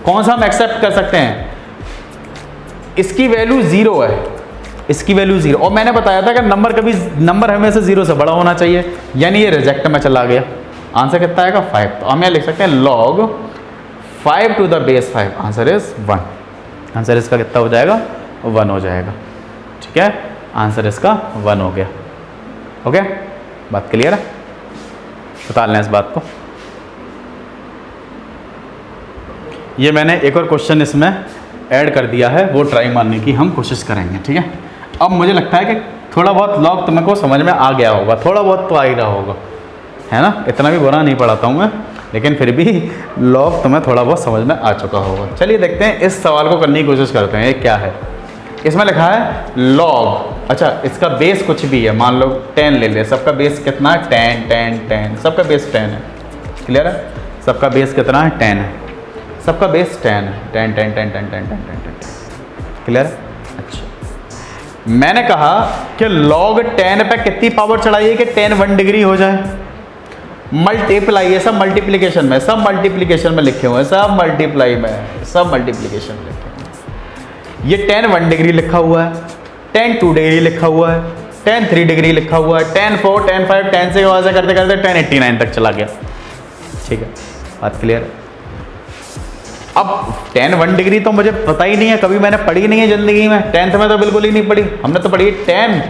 कौन सा हम एक्सेप्ट कर सकते हैं, इसकी वैल्यू 0 है, इसकी वैल्यू 0, और मैंने बताया था कि नंबर हमेशा 0 से बड़ा होना चाहिए, यानी ये रिजेक्ट में चला गया, आंसर कितना आएगा 5। तो हम यहाँ लिख सकते हैं log 5 ⁵ आंसर इज 1, आंसर इसका कितना हो जाएगा, 1 हो जाएगा, ठीक है, आंसर इसका 1 हो गया। ओके, बात क्लियर है, बता लें इस बात को। ये मैंने एक और क्वेश्चन इसमें ऐड कर दिया है, वो ट्राई मारने की हम कोशिश करेंगे, ठीक है। अब मुझे लगता है कि थोड़ा बहुत लॉग तुमको समझ में आ गया होगा, थोड़ा बहुत तो आ ही रहा होगा, है ना, इतना भी बुरा नहीं पढ़ाता हूँ मैं, लेकिन फिर भी लॉग तुम्हें थोड़ा बहुत समझ में आ चुका होगा। चलिए देखते हैं, इस सवाल को करने की कोशिश करते हैं। ये क्या है? इसमें लिखा है लॉग, अच्छा इसका बेस कुछ भी है, मान लो 10 ले ले, सबका बेस कितना है? 10, सबका बेस 10 है। क्लियर है? सबका बेस कितना है? 10 है। सबका बेस 10 है, 10। क्लियर है? अच्छा, मैंने कहा कि log 10 पे कितनी पावर चढ़ाइए कि 10 1 डिग्री हो जाए? मल्टीप्लाई है, सब मल्टीप्लिकेशन में, सब मल्टीप्लिकेशन में लिखे हुए हैं, सब मल्टीप्लाई में, सब मल्टीप्लिकेशन में लिखे हुए हैं। ये 10 1 डिग्री लिखा हुआ है, 10 2 डिग्री लिखा हुआ है, 10 3 डिग्री लिखा हुआ है, 10 4, 10 5, 10 से वैसे करते करते 10 89 तक चला गया। ठीक है, बात क्लियर है? अब 10 1 डिग्री तो मुझे पता ही नहीं है, कभी मैंने पढ़ी नहीं है ज़िंदगी में, 10th में तो बिल्कुल ही नहीं पढ़ी। हमने तो पढ़ी 10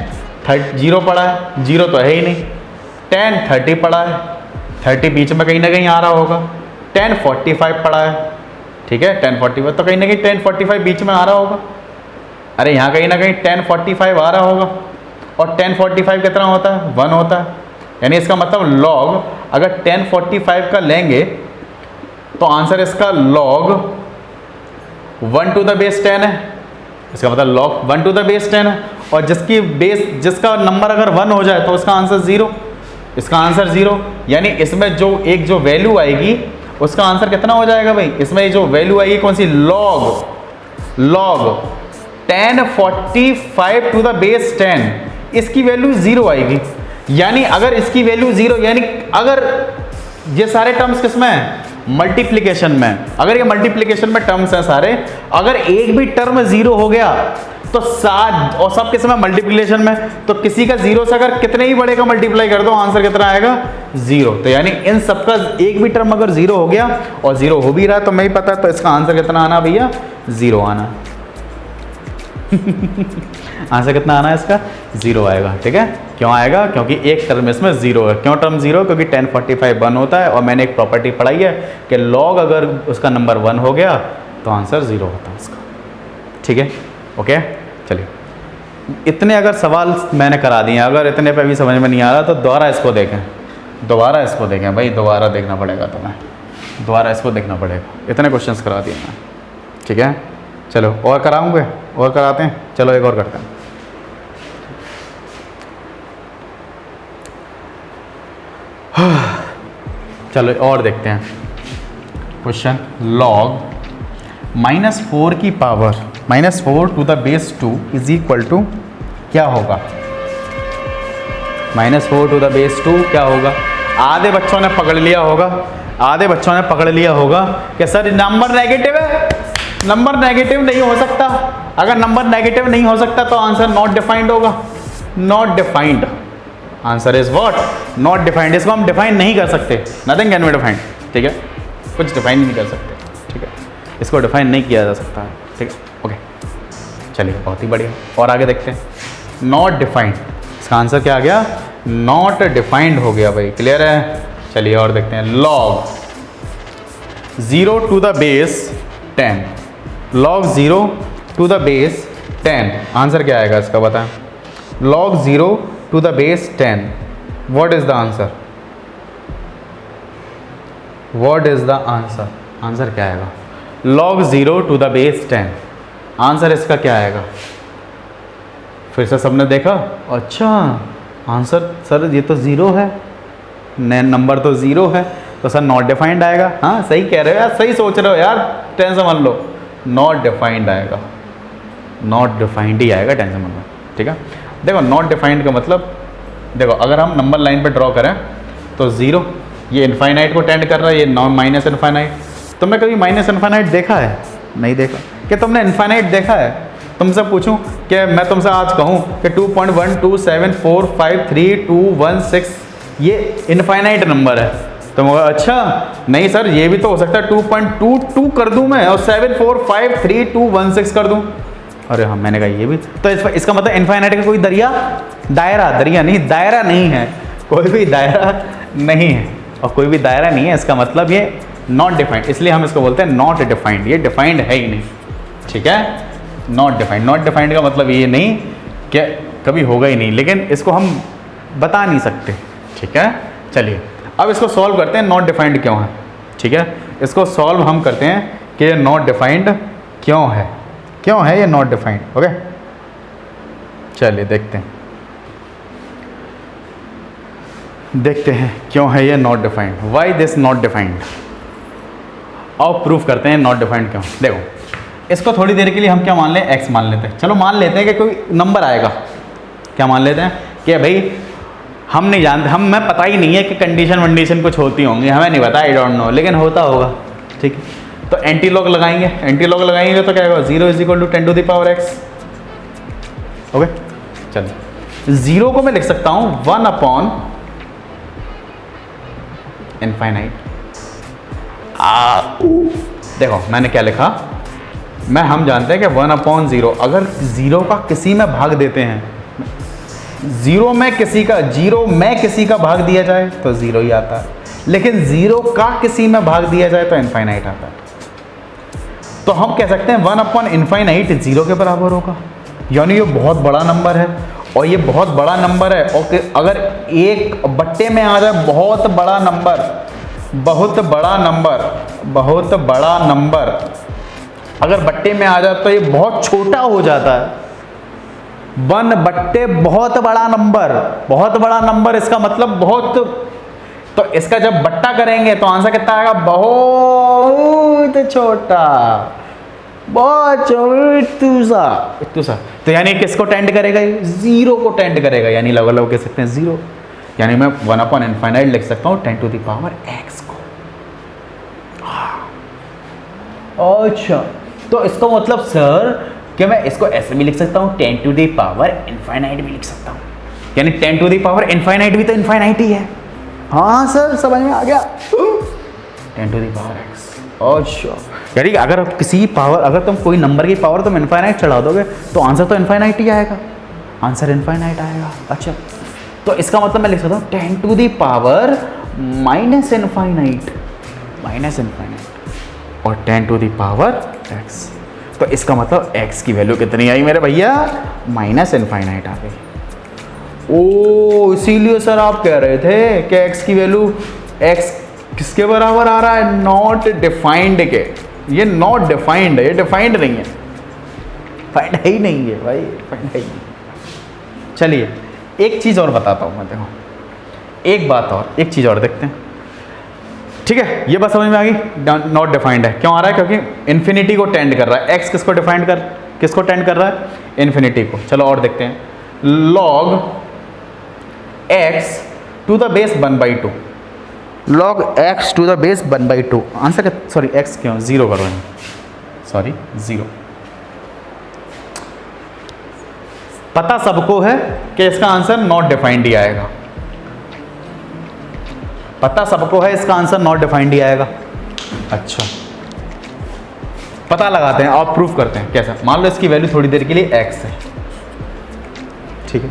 0 पढ़ा है, 0 तो है ही नहीं। 10 30 पढ़ा है, 30 बीच में कहीं ना कहीं आ रहा होगा। 10 45 पढ़ा है, ठीक है, 10 45 तो कहीं ना कहीं 10 45 बीच में आ रहा होगा। अरे यहाँ कहीं ना कहीं 10 45 आ रहा होगा। और 10 45 कितना होता है? 1 होता है। यानी इसका मतलब लॉग अगर 10 45 का लेंगे तो आंसर इसका log 1 to the base 10 है। इसका मतलब log 1 to the base 10 है। और जिसका नंबर अगर 1 हो जाए तो उसका आंसर 0, इसका आंसर 0। यानी इसमें जो वैल्यू आएगी उसका आंसर कितना हो जाएगा भाई? इसमें जो वैल्यू आएगी कौन सी? log 10 45 to the base 10, इसकी वैल्यू 0 आएगी। यानी अगर इसकी वैल्यू 0, यानी अगर ये सारे टर्म्स किसमें है? मल्टीप्लिकेशन में। अगर ये मल्टीप्लिकेशन में टर्म्स हैं सारे, अगर एक भी टर्म 0 हो गया तो और सब किस में? मल्टीप्लिकेशन में। तो किसी का 0 से अगर कितने ही बड़े का मल्टीप्लाई कर दो, आंसर कितना आएगा? 0। तो यानी इन सबका एक भी टर्म अगर 0 हो गया और 0 हो भी रहा तो नहीं पता, तो इसका आंसर कितना आना भैया? 0 आना। आंसर कितना आना है इसका? 0 आएगा। ठीक है, क्यों आएगा? क्योंकि एक टर्म इसमें 0 है। क्यों टर्म 0? क्योंकि 10 45 1 होता है, और मैंने एक प्रॉपर्टी पढ़ाई है कि लॉग अगर उसका नंबर 1 हो गया तो आंसर 0 होता है उसका। ठीक है, ओके। चलिए, इतने अगर सवाल मैंने करा दिए, अगर इतने पे भी समझ में नहीं आ रहा तो दोबारा इसको देखें, दोबारा इसको देखें भाई, दोबारा देखना पड़ेगा तुम्हें, दोबारा इसको देखना पड़ेगा। इतने क्वेश्चंस करा दिए मैं। ठीक है, चलो और कराऊंगे, और कराते हैं। चलो एक और करते हैं। चलो और देखते हैं क्वेश्चन। log -4 की power -4 to the base 2 is equal to क्या होगा? -4 to the base 2 क्या होगा? आधे बच्चों ने पकड़ लिया होगा, आधे बच्चों ने पकड़ लिया होगा कि सर नंबर नेगेटिव है, नंबर नेगेटिव नहीं हो सकता। अगर नंबर नेगेटिव नहीं हो सकता तो आंसर नॉट डिफाइंड होगा। Not defined, answer is what? Not defined. इसको हम डिफाइन नहीं कर सकते, नथिंग कैन बी डिफाइंड। ठीक है, कुछ डिफाइन नहीं कर सकते। ठीक है, इसको डिफाइन नहीं किया जा सकता है। ठीक है, ओके, चलिए बहुत ही बढ़िया। और आगे देखते हैं। नॉट डिफाइंड, इसका आंसर क्या आ गया? नॉट डिफाइंड हो गया भाई। क्लियर है? चलिए और देखते हैं। log 0 to the base 10, log 0 to the base 10, answer क्या आएगा इसका बताएं? log 0 to the base 10, what is the answer? What is the answer? Answer क्या आएगा? log 0 to the base 10, answer इसका क्या आएगा? फिर से सबने देखा, अच्छा आंसर सर ये तो 0 है, नंबर तो 0 है, तो सर नॉट डिफाइंड आएगा। हाँ सही कह रहे हो यार, सही सोच रहे हो यार, टेंशन मत लो, नॉट डिफाइंड आएगा, नॉट डिफाइंड ही आएगा, टेंशन मत लो। ठीक है, देखो नॉट डिफाइंड का मतलब, देखो अगर हम नंबर लाइन पे ड्रॉ करें तो 0 ये इनफाइनाइट को टेंड कर रहा है, ये नॉन माइनस इनफाइनाइट। तुमने कभी माइनस इनफाइनाइट देखा है? नहीं देखा। क्या तुमने इनफाइनाइट देखा है? तुमसे पूछूं कि मैं तुमसे आज कहूं कि 2.127453216 ये इनफाइनाइट नंबर है, तो मैं अच्छा नहीं सर ये भी तो हो सकता है 2.22 कर दूं मैं और 7453216 कर दूं। अरे हाँ मैंने कहा ये भी तो इसका मतलब इनफाइनाइट का कोई दायरा नहीं है, कोई भी दायरा नहीं है, और कोई भी दायरा नहीं है, इसका मतलब ये नॉट डिफाइंड, इसलिए हम इसको बोलते हैं नॉट डिफाइंड। ये डिफाइंड है ही नहीं। ठीक है, नॉट डिफाइंड। नॉट डिफाइंड का मतलब ये नहीं कि कभी होगा ही नहीं, लेकिन इसको हम बता नहीं सकते। ठीक है, चलिए अब इसको सॉल्व करते हैं। नॉट डिफाइंड क्यों है? ठीक है, इसको सॉल्व हम करते हैं कि ये नॉट डिफाइंड क्यों है ये नॉट डिफाइंड। ओके, चलिए देखते हैं क्यों है ये not defined, why this not defined. और प्रूफ करते हैं नॉट डिफाइंड क्यों। देखो, इसको थोड़ी देर के लिए हम क्या मान लें, एक्स मान लेते हैं। चलो मान लेते हैं कि कोई नंबर आएगा, क्या मान लेते हैं कि भाई हम नहीं जानते, मैं पता ही नहीं है कि कंडीशन कुछ होती होंगी, हमें नहीं पता, आई डोंट नो, लेकिन होता होगा। ठीक है, तो एंटी लॉग लगाएंगे तो क्या होगा, 0 = 10⁻x। ओके, चलो 0 को मैं लिख सकता हूँ 1/∞। देखो मैंने क्या लिखा, हम जानते हैं कि 1/0, अगर 0 का किसी में भाग देते हैं, 0 में किसी का भाग दिया जाए तो 0 ही आता है, लेकिन 0 का किसी में भाग दिया जाए तो इनफाइनाइट आता है। तो हम कह सकते हैं 1/∞ 0 के बराबर होगा, यानी ये बहुत बड़ा नंबर है, और ये बहुत बड़ा नंबर है। और अगर एक बट्टे में आ जाए बहुत बड़ा नंबर अगर बट्टे में आ जाए तो ये बहुत छोटा हो जाता है। 1/, बहुत बड़ा नंबर, इसका मतलब बहुत। तो इसका जब बट्टा करेंगे तो आंसर कितना आएगा, बहुत छोटा, इतू सा। तो यानी किसको टेंड करेगा, 0 को टेंड करेगा, यानी लग कह सकते हैं 0। यानी मैं 1/∞ लिख सकता हूँ 10⁻x को। अच्छा, तो इसका मतलब सर कि मैं इसको ऐसे भी लिख सकता हूँ, 10⁻∞ भी लिख सकता हूँ, यानी 10⁻∞ भी तो इनफाइनाइट ही है। हाँ सर, समझ में आ गया, 10⁻x। अच्छा, यानी अगर अगर तुम कोई नंबर की पावर तुम इनफाइनाइट चढ़ा दोगे तो आंसर तो इनफाइनाइट ही आएगा, इनफाइनाइट आएगा। अच्छा, तो इसका मतलब मैं लिख सकता हूँ 10⁻∞ और 10⁻x। तो इसका मतलब x की वैल्यू कितनी आई मेरे भैया, -∞ आ गई। ओ, इसीलिए सर आप कह रहे थे कि x की वैल्यू x किसके बराबर आ रहा है, नॉट डिफाइंड के। ये नॉट डिफाइंड है, ये डिफाइंड नहीं है, फाइंड है ही नहीं है भाई, फाइंड है ही नहीं। चलिए एक चीज़ और बताता हूँ मैं, देखो एक चीज़ और देखते हैं। ठीक है, ये बात समझ में आ गई, नॉट डिफाइंड है। क्यों आ रहा है, क्योंकि इन्फिनिटी को टेंड कर रहा है। x किसको टेंड कर रहा है, इन्फिनिटी को। चलो और देखते हैं, log x to the base 1/2, log x to the base 1/2। Answer sorry x क्यों 0 करो, सॉरी 0। पता सबको है कि इसका आंसर नॉट डिफाइंड ही आएगा, अच्छा, पता लगाते हैं और प्रूफ करते हैं कैसा। मान लो इसकी वैल्यू थोड़ी देर के लिए x है, ठीक है,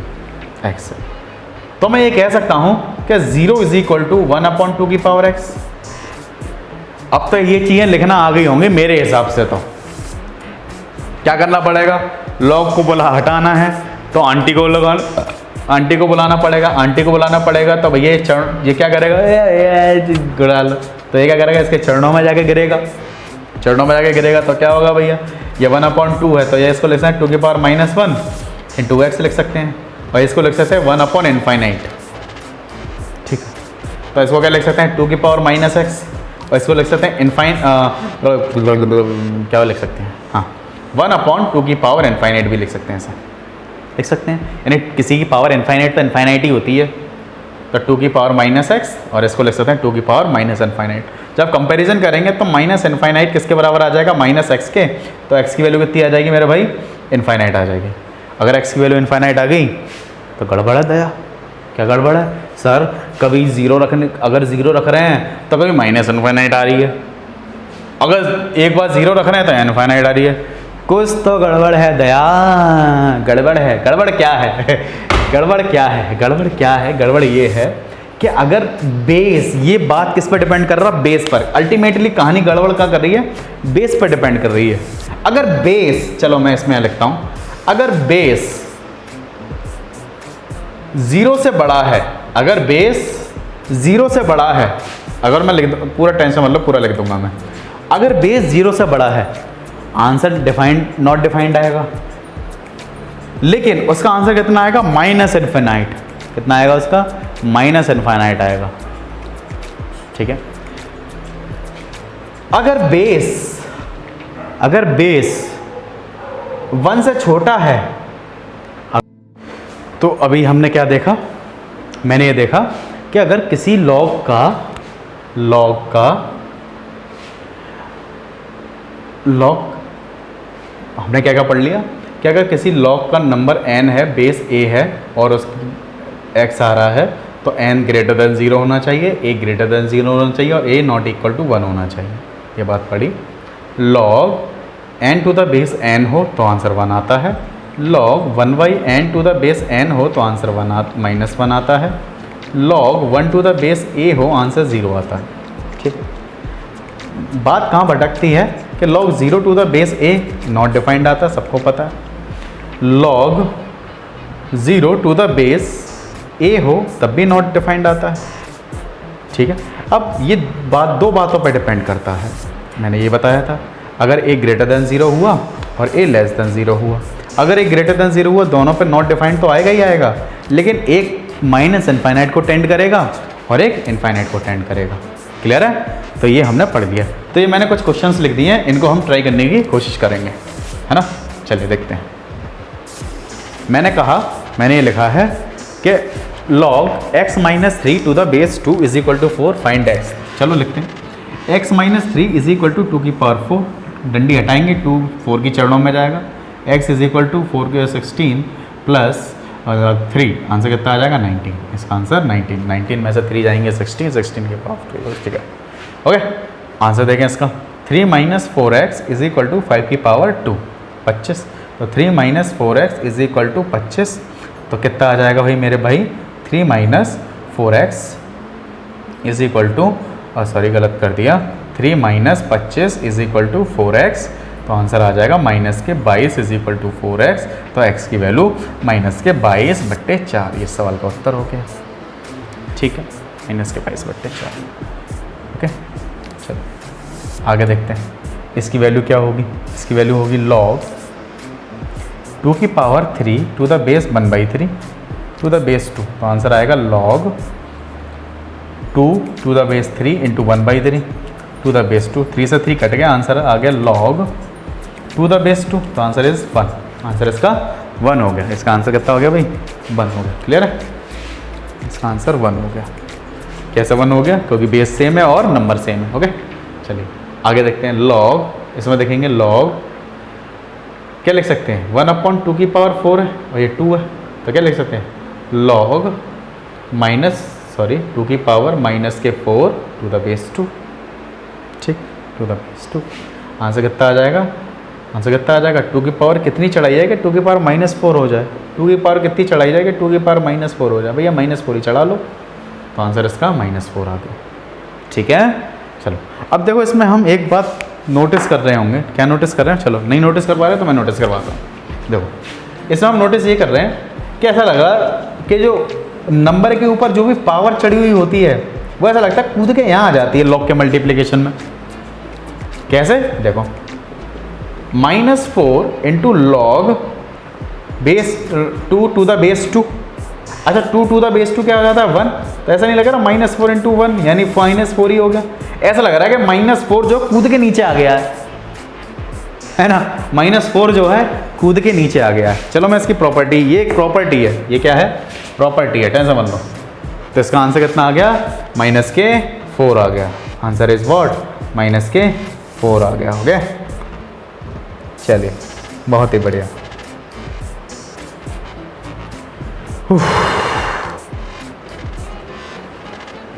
x है, तो मैं ये कह सकता हूं कि 0 = 1/2x। अब तो ये चीजें लिखना आ गई होंगी मेरे हिसाब से। तो क्या करना पड़ेगा, लॉग को हटाना है तो आंटी को बुलाना पड़ेगा। तो भैया ये क्या करेगा, गुड़ा लो, तो ये क्या करेगा, इसके चरणों में जाके गिरेगा। तो क्या होगा भैया, ये 1/2 है, तो ये इसको लिख सकते हैं 2⁻⁻1 × x लिख सकते हैं, और इसको लिख सकते हैं 1/∞। ठीक है, तो इसको क्या लिख सकते हैं, 2⁻⁻x, और इसको लिख सकते हैं क्या लिख सकते हैं, हाँ 1/2⁻∞ भी लिख सकते हैं, ऐसा लिख सकते हैं। यानी किसी की पावर इनफाइनाइट तो इनफाइनाइट ही होती है, तो 2⁻⁻x, और इसको लिख सकते हैं 2⁻⁻∞। जब कंपैरिजन करेंगे तो -∞ किसके बराबर आ जाएगा, -x के। तो x की वैल्यू कितनी आ जाएगी मेरे भाई, इनफाइनाइट आ जाएगी। अगर x की वैल्यू इनफाइनाइट आ गई तो गड़बड़ है दया। क्या गड़बड़ है सर, कभी अगर 0 रख रहे हैं तो कभी -∞ आ रही है, अगर एक बार 0 रख रहे हैं तो इनफाइनाइट आ रही है। कुछ तो गड़बड़ है दया, गड़बड़ क्या है, गड़बड़ ये है कि अगर बेस, ये बात किस पर डिपेंड कर रहा है, बेस पर। अल्टीमेटली कहानी गड़बड़ क्या कर रही है, बेस पर डिपेंड कर रही है। अगर बेस, चलो मैं इसमें लिखता हूं, अगर बेस 0 से बड़ा है, अगर मैं लिख दूँ पूरा टेंशन मतलब पूरा लिख दूंगा मैं, अगर बेस 0 से बड़ा है आंसर डिफाइंड नॉट डिफाइंड आएगा, लेकिन उसका आंसर कितना आएगा माइनस इनफिनाइट। कितना आएगा उसका माइनस इनफाइनाइट आएगा। ठीक है, अगर बेस 1 से छोटा है, तो अभी हमने क्या देखा, मैंने ये देखा कि अगर किसी लॉग का हमने क्या क्या पढ़ लिया कि अगर किसी लॉग का नंबर n है, बेस a है और उसकी x आ रहा है, तो n ग्रेटर देन 0 होना चाहिए, a ग्रेटर देन 0 होना चाहिए और a नॉट इक्वल टू 1 होना चाहिए। ये बात पढ़ी। Log n to the base n हो तो आंसर 1 आता है, log 1/n to the base n हो तो आंसर -1 आता है, log 1 to the base a हो आंसर 0 आता है। ठीक है, बात कहाँ भटकती है कि log 0 to the base a not defined आता है, सबको पता है, log 0 to the base a हो तब भी नॉट डिफाइंड आता है। ठीक है, अब ये बात दो बातों पर डिपेंड करता है। मैंने ये बताया था, अगर a ग्रेटर देन 0 हुआ और a लेस देन 0 हुआ, अगर a ग्रेटर देन 0 हुआ दोनों पे नॉट डिफाइंड तो आएगा ही आएगा, लेकिन एक माइनस इनफाइनाइट को टेंड करेगा और एक इनफाइनाइट को टेंड करेगा। क्लियर है? तो ये हमने पढ़ लिया। तो ये मैंने कुछ क्वेश्चंस लिख दिए हैं, इनको हम ट्राई करने की कोशिश करेंगे, है ना। चलिए देखते हैं। मैंने ये लिखा है कि log x minus 3 to the base 2 is equal to 4 find x। चलो लिखते हैं, x minus 3 is equal to 2 की पावर 4, डंडी हटाएंगे 2 4 की चरणों में जाएगा, x इज इक्वल टू 4 के 16 प्लस 3, आंसर कितना आ जाएगा 19। इसका आंसर 19 में से 3 जाएंगे 16 के पावर 3। ठीक है, ओके। आंसर देखें इसका, 3 minus 4x is equal to 5 की पावर 2 25। तो 3 minus 4x is equal to 25, तो कितना आ जाएगा भाई मेरे भाई 3 minus 4x is equal to, sorry गलत कर दिया, 3 minus 25 is equal to 4x, तो आंसर आ जाएगा माइनस के 22 इज इक्वल टू 4x। तो x की वैल्यू माइनस के 22/4, ये सवाल का उत्तर हो गया। ठीक है, माइनस के 22/4। ओके, चलो आगे देखते हैं। इसकी वैल्यू क्या होगी, इसकी वैल्यू होगी log 2 की power 3 to the base 1/3 to the base 2, तो आंसर आएगा log 2 to the base 3 into 1/3 to the base 2। 3 से 3 कट गया, आंसर आ गया log 2 द बेस 2, तो आंसर इज 1। आंसर इसका 1 हो गया। इसका आंसर कितना हो गया भाई 1 हो गया। क्लियर है, इसका आंसर 1 हो गया। कैसे 1 हो गया, क्योंकि बेस सेम है और नंबर सेम है। ओके, चलिए आगे देखते हैं। log, इसमें देखेंगे log क्या लिख सकते हैं, 1/2 की पावर 4 है और ये 2 है, तो क्या लिख सकते हैं log 2 की पावर माइनस के 4 टू द बेस 2। ठीक, टू द बेस 2। आंसर कितना आ जाएगा, आंसर कितना आ जाएगा, 2 की पावर कितनी चढ़ाई जाएगी, 2 की पावर -4 हो जाए। 2 की पावर कितनी चढ़ाई जाएगी, 2 की पावर -4 हो जाए। भैया -4 ही चढ़ा लो, तो आंसर इसका -4 आ गया। ठीक है, चलो अब देखो इसमें हम एक बात नोटिस कर रहे होंगे। क्या नोटिस कर रहे हैं, चलो नहीं नोटिस कर पा रहे तो मैं नोटिस करवाता हूँ। देखो इसमें हम नोटिस ये कर रहे हैं कि ऐसा लग रहा कि जो नंबर के ऊपर जो भी पावर चढ़ी हुई होती है वो ऐसा लगता है कूद के यहाँ आ जाती है लॉग के मल्टीप्लिकेशन में। कैसे, देखो -4 into log base 2 to the base 2। अच्छा 2 टू द बेस 2 क्या हो जाता है 1, तो ऐसा नहीं लग रहा -4 इंटू 1 यानी -4 ही हो गया। ऐसा लग रहा है कि -4 जो कूद के नीचे आ गया है ना, -4 जो है कूद के नीचे आ गया है। चलो मैं इसकी प्रॉपर्टी, ये एक प्रॉपर्टी है, ये क्या है प्रॉपर्टी है, टेंशन मत लो। तो इसका आंसर कितना आ गया -4 आ गया। आंसर इज व्हाट -4 आ गया। हो गया, चलिए बहुत ही बढ़िया।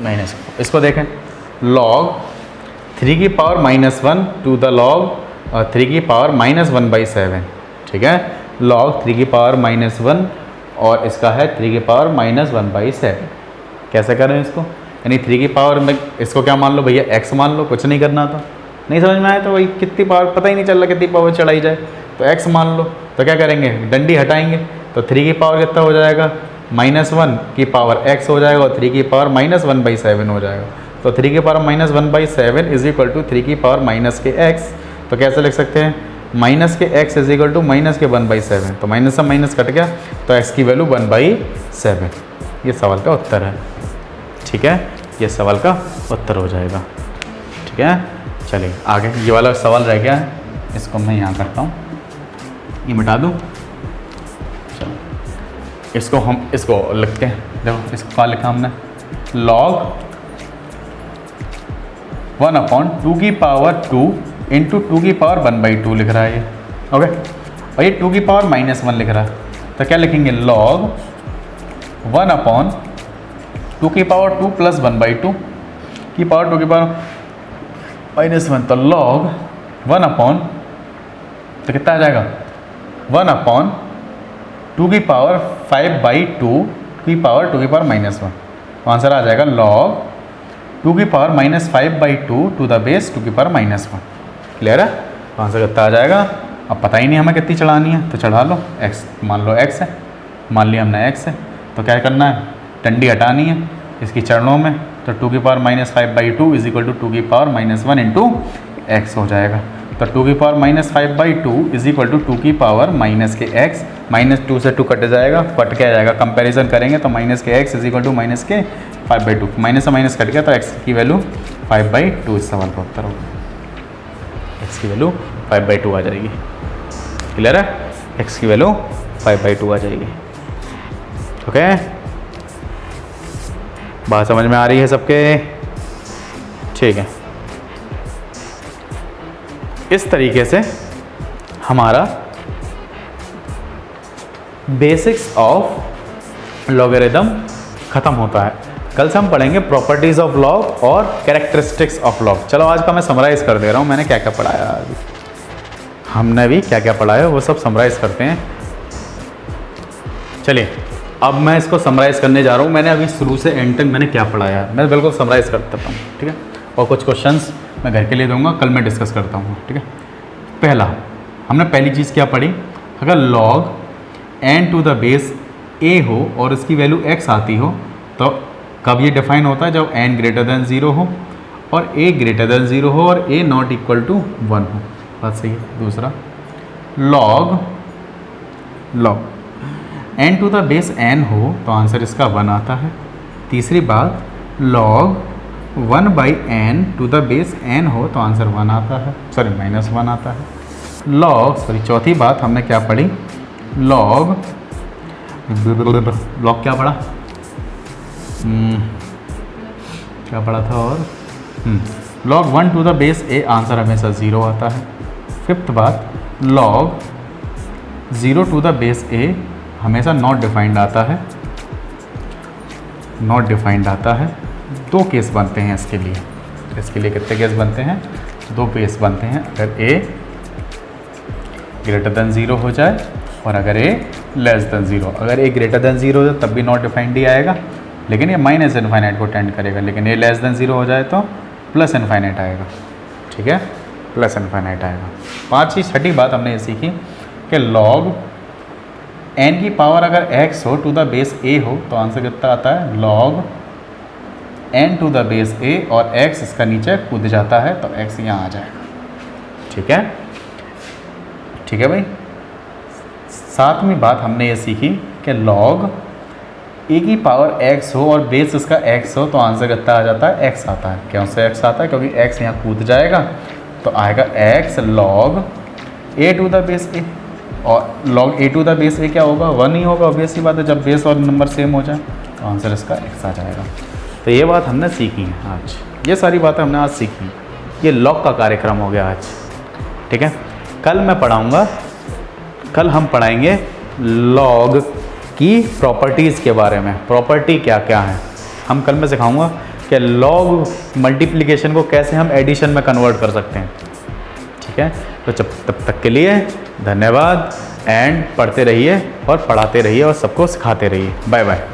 माइनस, इसको देखें log 3 की पावर -1 टू द log 3 की पावर -1/7। ठीक है, log 3 की पावर -1 और इसका है 3 की पावर -1/7। कैसे करें इसको, यानी 3 की पावर में इसको क्या मान लो भैया x मान लो, कुछ नहीं करना था। नहीं समझ में आया तो भाई कितनी पावर पता ही नहीं चल रहा कितनी पावर चढ़ाई जाए, तो x मान लो। तो क्या करेंगे, डंडी हटाएंगे, तो 3 की पावर कितना हो जाएगा -1 की पावर x हो जाएगा और 3 की पावर -1/7 हो जाएगा। तो 3 की power minus 1/7 is equal to 3 की पावर माइनस के x। तो कैसे लिख सकते हैं, माइनस के x is equal to minus के 1/7, तो माइनस से माइनस कट गया तो x की वैल्यू 1/7। ये सवाल का उत्तर है। ठीक है, ये सवाल का उत्तर हो जाएगा। ठीक है, चलिए आगे ये वाला सवाल रह गया है, इसको मैं यहाँ करता हूँ, ये मिटा दूँ। चलो इसको लिखते हैं। देखो इसको क्या लिखा हमने, log 1/2 की पावर 2 इंटू 2 की पावर 1/2 लिख रहा है ये। ओके, और ये 2 की पावर -1 लिख रहा है, तो क्या लिखेंगे, log 1/2 की पावर 2 प्लस 1/2 की पावर 2 की पावर -1, तो log 1/, तो कितना आ जाएगा, 1/2 की पावर 5/2 की पावर 2 की पावर -1। तो आंसर आ जाएगा log 2 की पावर -5/2 टू द बेस 2 की पावर -1। क्लियर है, तो आंसर कितना आ जाएगा। अब पता ही नहीं हमें कितनी चढ़ानी है, तो चढ़ा लो x, मान लो x है, मान लिया हमने x है, तो क्या करना है, डंडी हटानी है इसकी चरणों में, तो 2 की पावर -5/2 इज इक्वल टू 2 की पावर -1 इंटू x हो जाएगा। तो 2 की पावर -5/2 इज इक्वल टू 2 की पावर माइनस के x, -2 से 2 कट जाएगा, कट के आ जाएगा, कंपैरिजन करेंगे तो माइनस के x is equal to minus के 5/2, माइनस से माइनस कट गया तो x की वैल्यू 5/2 इस सवाल का उत्तर होगा। x की वैल्यू 5/2 आ जाएगी। क्लियर है, x की वैल्यू 5/2 आ जाएगी। ओके, बात समझ में आ रही है सबके? ठीक है, इस तरीके से हमारा बेसिक्स ऑफ लॉगरिथम खत्म होता है। कल से हम पढ़ेंगे प्रॉपर्टीज ऑफ लॉग और कैरेक्टरिस्टिक्स ऑफ लॉग। चलो आज का मैं समराइज कर दे रहा हूँ, मैंने क्या क्या पढ़ाया, अभी हमने भी क्या क्या पढ़ाया वो सब समराइज करते हैं। चलिए अब मैं इसको समराइज करने जा रहा हूँ। मैंने अभी शुरू से एंड तक मैंने क्या पढ़ाया है, मैं बिल्कुल समराइज कर देता हूँ। ठीक है, और कुछ क्वेश्चंस मैं घर के लिए दूंगा, कल मैं डिस्कस करता हूँ। ठीक है, पहला हमने पहली चीज़ क्या पढ़ी, अगर log n to the base a हो और इसकी वैल्यू x आती हो तो कब ये डिफाइन होता है, जब n ग्रेटर देन 0 हो और a ग्रेटर देन 0 हो और a नॉट इक्वल टू 1 हो। बात सही है। दूसरा log n to the base n हो तो आंसर इसका 1 आता है। तीसरी बात log 1/n to the base n हो तो आंसर 1 आता है, सॉरी -1 आता है। चौथी बात हमने क्या पढ़ी, log क्या पढ़ा, क्या पढ़ा था, और log 1 to the base a answer हमेशा 0 आता है। फिफ्थ बात log 0 to the base a हमेशा नॉट डिफाइंड आता है, नॉट डिफाइंड आता है। 2 केस बनते हैं इसके लिए, इसके लिए कितने केस बनते हैं, 2 केस बनते हैं। अगर a ग्रेटर देन 0 हो जाए और अगर a लेस देन 0, अगर a ग्रेटर देन 0 हो जाए तब भी नॉट डिफाइंड ही आएगा, लेकिन ये माइनस इनफाइनाइट को टेंड करेगा। लेकिन a लेस देन 0 हो जाए तो प्लस इनफाइनाइट आएगा। ठीक है, प्लस इनफाइनाइट आएगा। छठी बात हमने ये सीखी कि log n की पावर अगर x हो टू द बेस a हो तो आंसर कितना आता है, log n to the base a और x इसका नीचे कूद जाता है तो x यहाँ आ जाएगा। ठीक है, ठीक है भाई। सातवीं बात हमने ये सीखी कि log a की पावर x हो और बेस इसका x हो तो आंसर कितना आ जाता है, x आता है। क्यों से x आता है, क्योंकि x यहाँ कूद जाएगा तो आएगा x log a to the base a, और log a to the base a क्या होगा, 1 ही होगा। ऑब्वियस सी बात है, जब बेस और नंबर सेम हो जाए तो आंसर इसका x आ जाएगा। तो ये बात हमने सीखी है आज, ये सारी बातें हमने आज सीखी। ये लॉग का कार्यक्रम हो गया आज। ठीक है, कल मैं पढ़ाऊँगा, कल हम पढ़ाएंगे लॉग की प्रॉपर्टीज़ के बारे में। प्रॉपर्टी क्या क्या है हम कल मैं सिखाऊंगा कि लॉग मल्टीप्लिकेशन को कैसे हम एडिशन में कन्वर्ट कर सकते हैं। ठीक है, तो तब तक के लिए धन्यवाद एंड पढ़ते रहिए और पढ़ाते रहिए और सबको सिखाते रहिए। Bye bye.